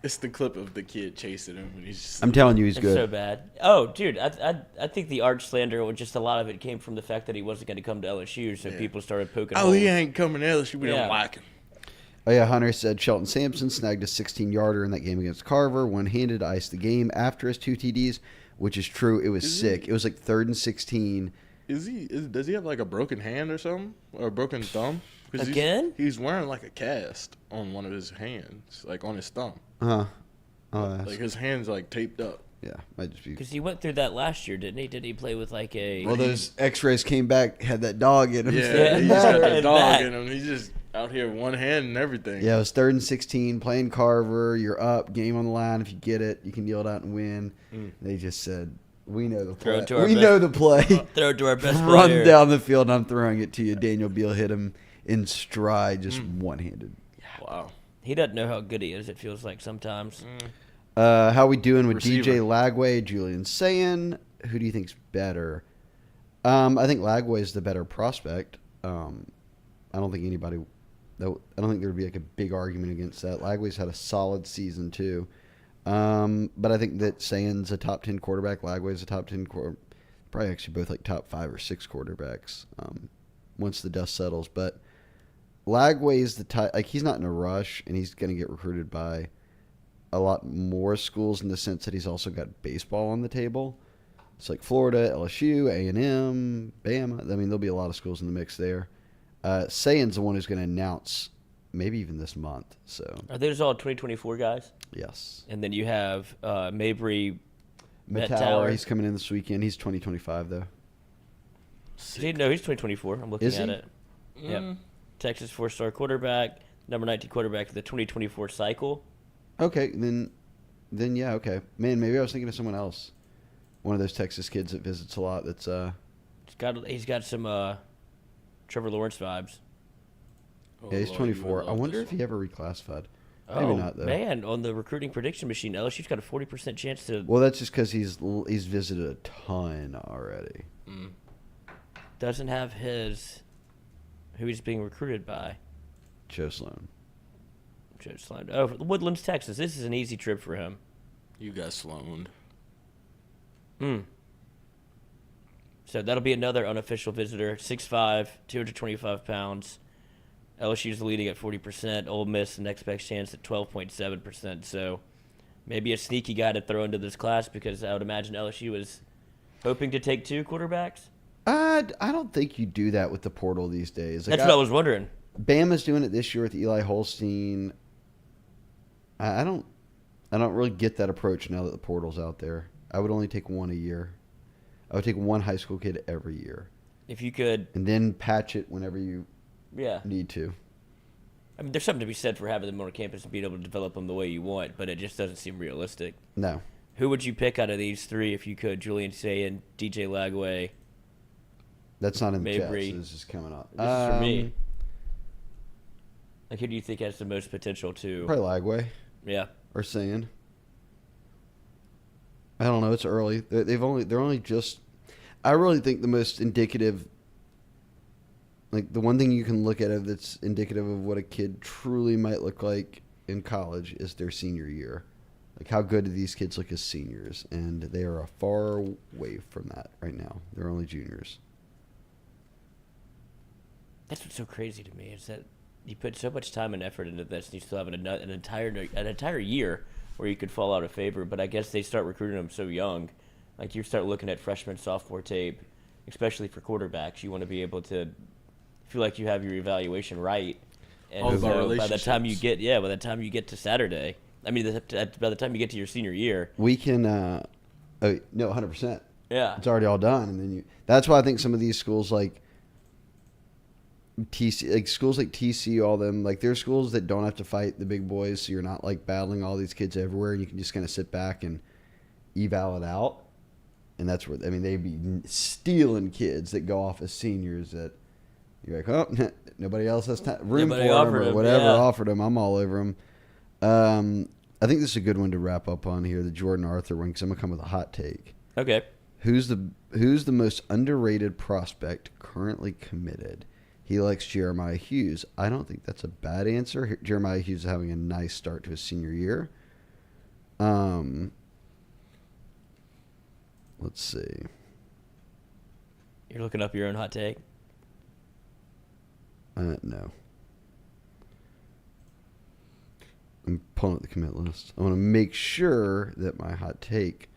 It's the clip of the kid chasing him, and he's just... I'm telling you, he's it's good. so bad. Oh, dude, I think the Arch slander, just a lot of it came from the fact that he wasn't going to come to LSU, so people started poking. Oh, holes. he ain't coming to LSU. We Yeah. don't like him. Oh yeah, Hunter said Shelton Sampson snagged a 16-yarder in that game against Carver, one-handed, iced the game after his 2 TDs, which is true. It was sick. It was like 3rd and 16. Does he have like a broken hand or something, or a broken thumb? 'Cause Again? he's wearing like a cast on one of his hands, like on his thumb. Oh, Like his hand's like taped up. yeah, might just be. Because he went through that last year, didn't he? Did he play with like a? Well, those X-rays came back, had that dog in him. Yeah, he's got the And dog back. in him. He's just out here one hand and everything. Yeah, it was 3rd and 16, playing Carver. You're up, game on the line. If you get it, you can yell it out and win. They just said, "We know the Throw play. it to our We best- know the play. Throw it to our best Run player. down the field. And I'm throwing it to you." Daniel Beal hit him in stride, just one-handed. Wow. He doesn't know how good he is. It feels like sometimes. How we doing with Receiver. DJ Lagway, Julian Sayin? Who do you think's better? I think Lagway's the better prospect. I don't think anybody. I don't think there'd be like a big argument against that. Lagway's had a solid season too, but I think that Sayin's a top 10 quarterback. Lagway's a top 10 probably actually both like top 5 or 6 quarterbacks. Once the dust settles, but Lagway's the type. Like he's not in a rush, and he's going to get recruited by a lot more schools in the sense that he's also got baseball on the table. It's like Florida, LSU, A&M, Bama. I mean, there'll be a lot of schools in the mix there. Sayin's the one who's going to announce maybe even this month. So Are those all 2024 guys? yes, And then you have Mabry, Mettauer, he's coming in this weekend. He's 2025 though. No, he's 2024. I'm looking Is at he? it. Yep. Texas 4-star quarterback, number 19 quarterback of the 2024 cycle. Okay, then yeah, okay. Man, maybe I was thinking of someone else. One of those Texas kids that visits a lot. That's He's got some Trevor Lawrence vibes. yeah, he's Lord, 24. you would I love wonder this if he ever reclassified. Oh, Maybe not though. man, on the recruiting prediction machine, LSU's got a 40% chance to. Well, that's just because he's visited a ton already. Doesn't have who he's being recruited by. Joe Sloan. Joe Sloan. Oh, Woodlands, Texas. This is an easy trip for him. You got sloaned. So that'll be another unofficial visitor. 6'5", 225 pounds. LSU's leading at 40%. Ole Miss, the next best chance at 12.7%. So maybe a sneaky guy to throw into this class because I would imagine LSU is hoping to take 2 quarterbacks. I don't think you do that with the portal these days. Like That's what I was wondering. Bama's doing it this year with Eli Holstein. I don't really get that approach now that the portal's out there. I would only take one a year. I would take one high school kid every year. If you could, And then patch it whenever you yeah. need to. I mean, there's something to be said for having them on campus and being able to develop them the way you want, but it just doesn't seem realistic. No. Who would you pick out of these 3 if you could? Julian Sayin, DJ Lagway. That's not in the chat, Mabry. so this is coming up. This is for me. Like, who do you think has the most potential to? Probably Lagway Yeah. or Sayin. I don't know. It's early. They're only just. I really think the most indicative, like the one thing you can look at it that's indicative of what a kid truly might look like in college is their senior year. Like how good do these kids look as seniors? And they are a far way from that right now. They're only juniors. That's what's so crazy to me is that you put so much time and effort into this, and you still have an entire year where you could fall out of favor. But I guess they start recruiting them so young. Like you start looking at freshman, sophomore tape, especially for quarterbacks. You want to be able to feel like you have your evaluation right. And so by the time you get to Saturday, I mean, by the time you get to your senior year, we can. No, 100%. Yeah, it's already all done, and then that's why I think some of these schools like TCU, all them, like they're schools that don't have to fight the big boys, so you're not like battling all these kids everywhere, and you can just kind of sit back and eval it out. And that's where, I mean, they'd be stealing kids that go off as seniors that you're like, oh, nobody else has room for them or whatever offered them. I'm all over them. I think this is a good one to wrap up on here, the Jordan Arthur one, because I'm gonna come with a hot take. Okay. Who's the most underrated prospect currently committed? He likes Jeremiah Hughes. I don't think that's a bad answer. Jeremiah Hughes is having a nice start to his senior year. Let's see. You're looking up your own hot take? No. I'm pulling up the commit list. I want to make sure that my hot take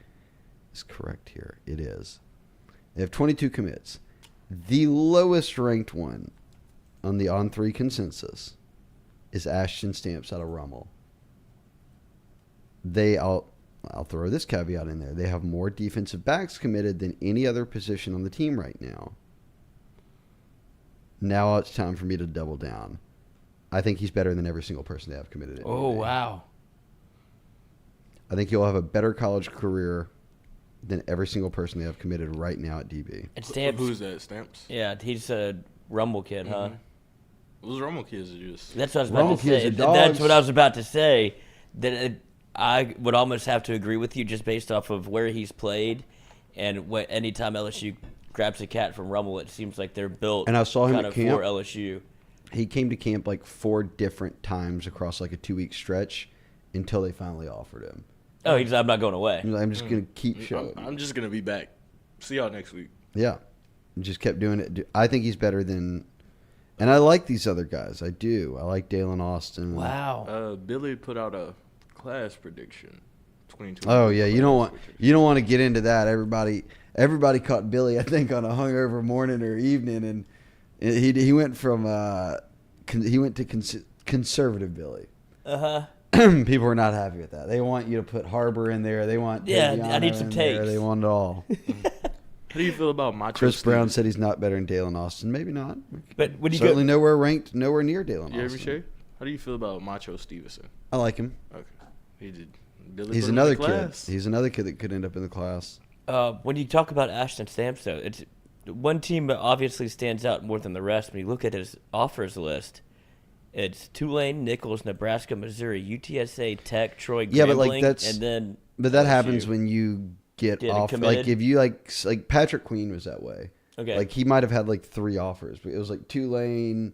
is correct here. It is. They have 22 commits. The lowest ranked one on the On3 consensus is Ashton Stamps out of Rummel. I'll throw this caveat in there. They have more defensive backs committed than any other position on the team right now. Now it's time for me to double down. I think he's better than every single person they have committed. Oh, wow. I think he'll have a better college career than every single person they have committed right now at DB. And Stamps. Who's that, Stamps? Yeah, he's a Rumble kid, huh? Those Rumble kids are just... That's what I was about to say. That's what I was about to say. I would almost have to agree with you just based off of where he's played and anytime LSU grabs a cat from Rummel, it seems like they're built and I saw him at camp for LSU. He came to camp like 4 different times across like a 2-week stretch until they finally offered him. Oh, he's I'm not going away. I'm just going to keep showing. I'm just going to be back. See y'all next week. Yeah. Just kept doing it. I think he's better than... And I like these other guys. I do. I like Dalen Austin. Wow. Billy put out a class prediction. 2020. Oh yeah, you don't want to get into that. Everybody caught Billy, I think, on a hungover morning or evening, and he went to conservative Billy. People are not happy with that. They want you to put Harbor in there. They want I need some takes. They want it all. How do you feel about Macho Chris Stevenson? Brown said he's not better than Dalen Austin. Maybe not. But when you certainly nowhere near Dalen Austin. You hear me, Shea? How do you feel about Macho Stevenson? I like him. Okay. He did. He's another kid. He's another kid that could end up in the class. When you talk about Ashton Stamps, though, it's one team that obviously stands out more than the rest. When you look at his offers list, it's Tulane, Nichols, Nebraska, Missouri, UTSA, Tech, Troy, Grambling, yeah, but like and then but that happens when you get off. Committed. Like if you like Patrick Queen was that way. Okay. Like he might have had like 3 offers, but it was like Tulane,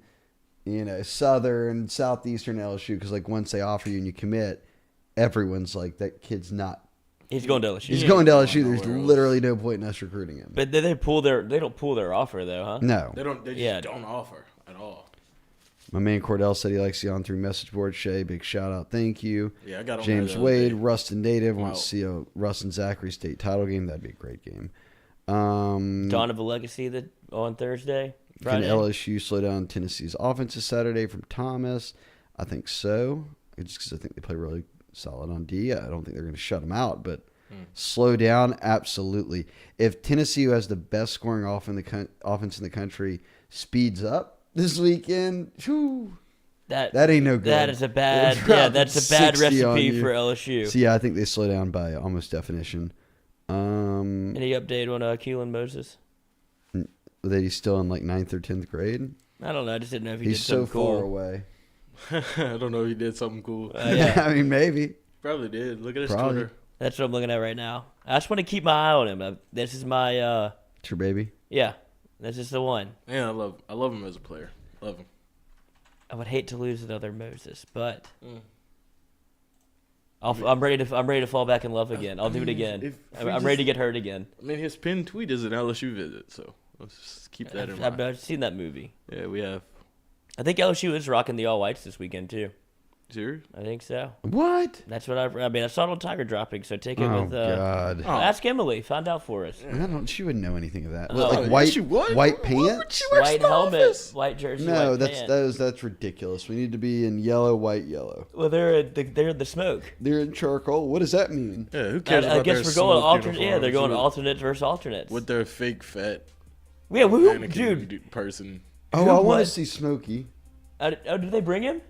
Southern, Southeastern LSU. Because like once they offer you and you commit, everyone's like that kid's not. He's going to LSU. He's going to LSU. There's literally no point in us recruiting him. But they don't pull their offer though, huh? No, they don't. They just don't offer at all. My man Cordell said he likes the On3 message board. Shea, big shout out. Thank you. Yeah, I got on James Wade, Ruston native, wants to see a Ruston Zachary state title game. That'd be a great game. Dawn of a Legacy on Thursday, Friday. Can LSU slow down Tennessee's offense this Saturday from Thomas? I think so. Just because I think they play really solid on D. I don't think they're going to shut them out, but slow down, absolutely. If Tennessee, who has the best scoring offense in the country, speeds up this weekend, whew, that ain't no good. That is a bad. Yeah, that's a bad recipe for LSU. So yeah, I think they slow down by almost definition. Any update on Keelan Moses? That he's still in like 9th or 10th grade? I don't know. I just didn't know if he he's did something cool. He's so far away. I don't know if he did something cool. Yeah, I mean, maybe. Probably did. Look at his Twitter. That's what I'm looking at right now. I just want to keep my eye on him. This is my... It's your baby? Yeah. This is the one. Yeah, I love him as a player. Love him. I would hate to lose another Moses, but... I'm ready to fall back in love again. I'll do it again. I'm ready to get hurt again. I mean, his pinned tweet is an LSU visit, so Let's just keep that in mind. I've seen that movie. Yeah, we have. I think LSU is rocking the all whites this weekend too. Serious? I think so. What? That's what I mean. I saw it on Tiger Dropping, so take it with. God. Ask Emily. Find out for us. She wouldn't know anything of that. Oh, Like white pants? White helmet, white jersey. No, white pants. that's ridiculous. We need to be in yellow, white, yellow. Well, they're in the smoke. They're in charcoal. What does that mean? Yeah, who cares I about guess their we're going smoke alternate. Yeah, they're uniforms going alternates versus alternates. with their fake fat Yeah, mannequin dude. person. Oh, I want to see Smokey. Did they bring him?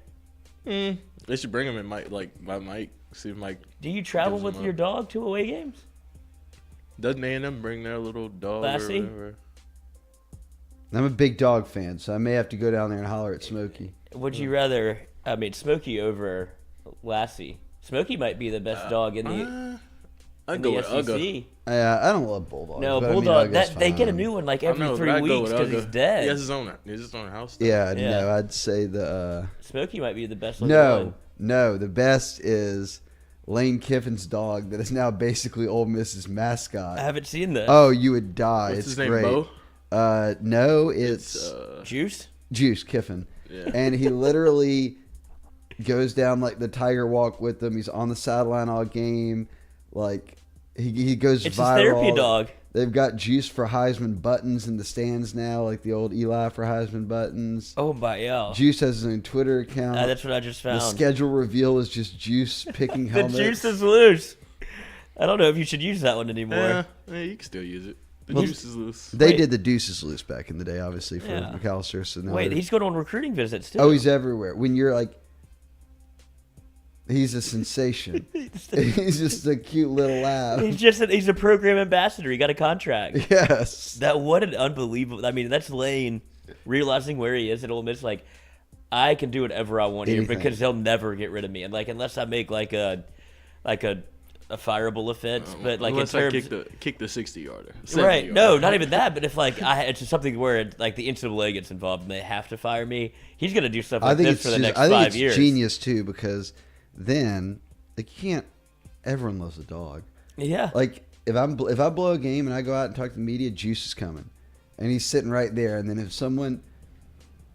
They should bring him in by Mike. See if Mike. Do you travel gives with him your up. dog to away games? Doesn't A&M bring their little dog Lassie? or whatever? I'm a big dog fan, so I may have to go down there and holler at Smokey. Would you rather? I mean, Smokey over Lassie. Smokey might be the best dog in the I'd go with SEC. Uga. I don't love bulldogs. No, but I mean, bulldog. Uga's They get a fine. new one like I every know, but 3 I'd go weeks with because Uga. he's dead. He has his own house. Though. Yeah, Yeah. no, I'd say the. Smokey might be the best looking one. No, the best is Lane Kiffin's dog that is now basically Ole Miss's mascot. I haven't seen this. Oh, you would die. What's it's his name? great. Bo? No, it's Juice. Juice Kiffin. Yeah. And he literally goes down like the Tiger Walk with them. He's on the sideline all game. Like he goes It's viral. his therapy dog. They've got Juice for Heisman buttons in the stands now, like the old Eli for Heisman buttons. Oh my yeah. Juice has his own Twitter account. That's what I just The found. schedule reveal is just Juice picking The helmets. juice is loose. I don't know if you should use that one anymore. Yeah, you can still use it. The Well, juice is loose. They Wait. did the deuces loose back in the day, obviously, for Yeah. McAllister. So now Wait, they're- he's going on recruiting visits too. oh, he's everywhere. When you're like, he's a sensation. He's just a cute little laugh. he's a program ambassador. He got a contract. Yes. What an unbelievable. I mean, that's Lane realizing where he is at Ole Miss. Like, I can do whatever I want Anything. here because he'll never get rid of me. And like, unless I make like a fireable offense, but like Unless in I terms, kick the 60-yarder. right? No, not even that. But if like it's just something where like the NCAA gets involved and they have to fire me, he's gonna do stuff I like think this it's for the just, next I think 5 it's years. genius too, because then like you can't. Everyone loves a dog. Yeah. Like if I blow a game and I go out and talk to the media, Juice is coming, and he's sitting right there. And then if someone,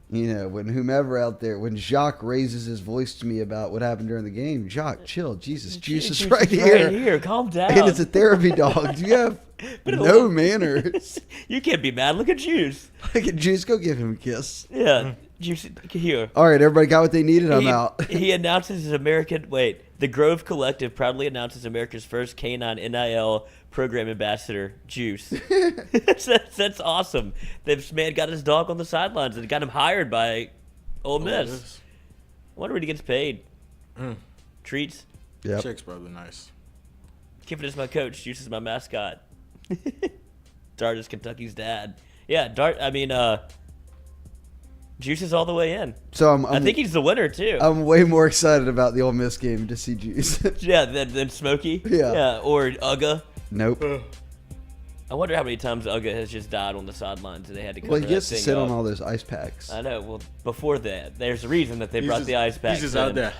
when whomever out there, when Jacques raises his voice to me about what happened during the game, Jacques, chill, Jesus, Juice is right here. Right here, calm down. And it's a therapy dog. You have no manners. You can't be mad. Look at Juice. Look at Juice. Go give him a kiss. Yeah, Juice here. All right, everybody got what they needed. I'm out. He announces his the Grove Collective proudly announces America's first canine NIL program ambassador, Juice. that's awesome. This man got his dog on the sidelines and got him hired by Ole Miss. I wonder when he gets paid. Treats. Yep. Check's probably nice. Kiffin is my coach. Juice is my mascot. Dart is Kentucky's dad. Yeah, Juice is all the way in. So I think he's the winner too. I'm way more excited about the Ole Miss game to see Juice. Yeah, than Smokey. Yeah. Or Uga. Nope. I wonder how many times Uga has just died on the sidelines and they had to cover Well, he that gets to thing sit up. on all those ice packs. I know. Well, before that, there's a reason that they brought the ice packs. He's just out in. there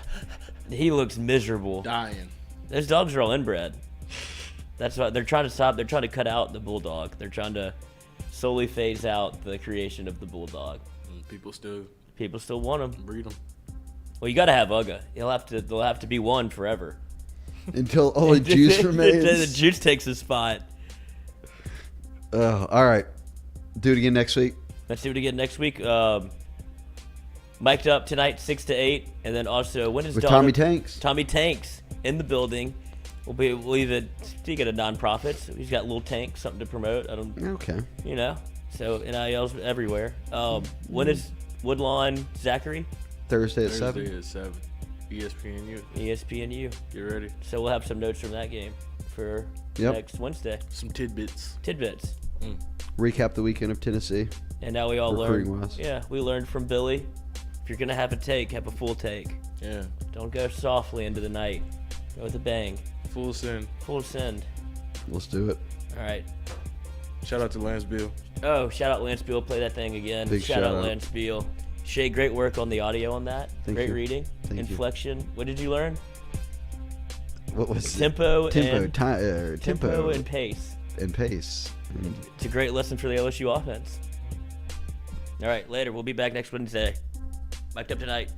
He looks miserable. dying. Those dogs are all inbred. That's what they're trying to stop. They're trying to cut out the bulldog. They're trying to slowly phase out the creation of the bulldog. People still want them. breed them. Well, you got to have Uga. They'll have to be one forever. Until only Juice The remains. Juice takes his spot. All right. Do it again next week. Let's do it again next week. Mic'd up tonight, 6 to 8, and then also when is With Dawn? Tommy Tanks. Tommy Tanks in the building. We'll even speak at a non-profit. So he's got a little tank, something to promote. Okay. So NIL's everywhere. When is Woodlawn Zachary? Thursday at 7. Thursday at 7. ESPNU. ESPNU. Get ready. So we'll have some notes from that game for Yep. next Wednesday. Some tidbits. Recap the weekend of Tennessee. And now we all learned. Recruiting-wise. Yeah, we learned from Billy. If you're gonna have a take, have a full take. Yeah. Don't go softly into the night. Go with a bang. Full send. Full send. Let's do it. All right. Shout out to Lance Beal. Oh, shout out Lance Beal. Play that thing again. Big shout shout out out. Lance Beal. Shay, great work on the audio on that. Thank great you. reading. Thank you. Inflection. What did you learn? What was Tempo it? Tempo. and Tempo. tempo and pace. and pace. It's a great lesson for the LSU offense. All right, later. We'll be back next Wednesday. Mic'd up tonight.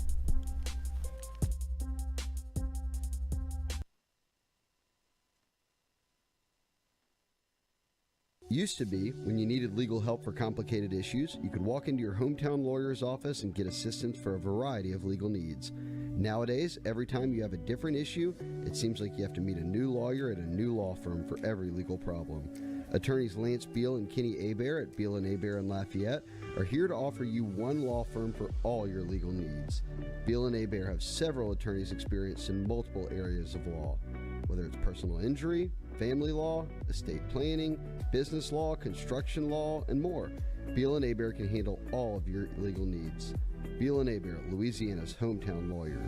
Used to be, when you needed legal help for complicated issues, you could walk into your hometown lawyer's office and get assistance for a variety of legal needs. Nowadays, every time you have a different issue, it seems like you have to meet a new lawyer at a new law firm for every legal problem. Attorneys Lance Beal and Kenny Hebert at Beal & Hebert in Lafayette are here to offer you one law firm for all your legal needs. Beal & Hebert have several attorneys experienced in multiple areas of law, whether it's personal injury, family law, estate planning, business law, construction law, and more. Beal & Hebert can handle all of your legal needs. Beal & Hebert, Louisiana's hometown lawyer.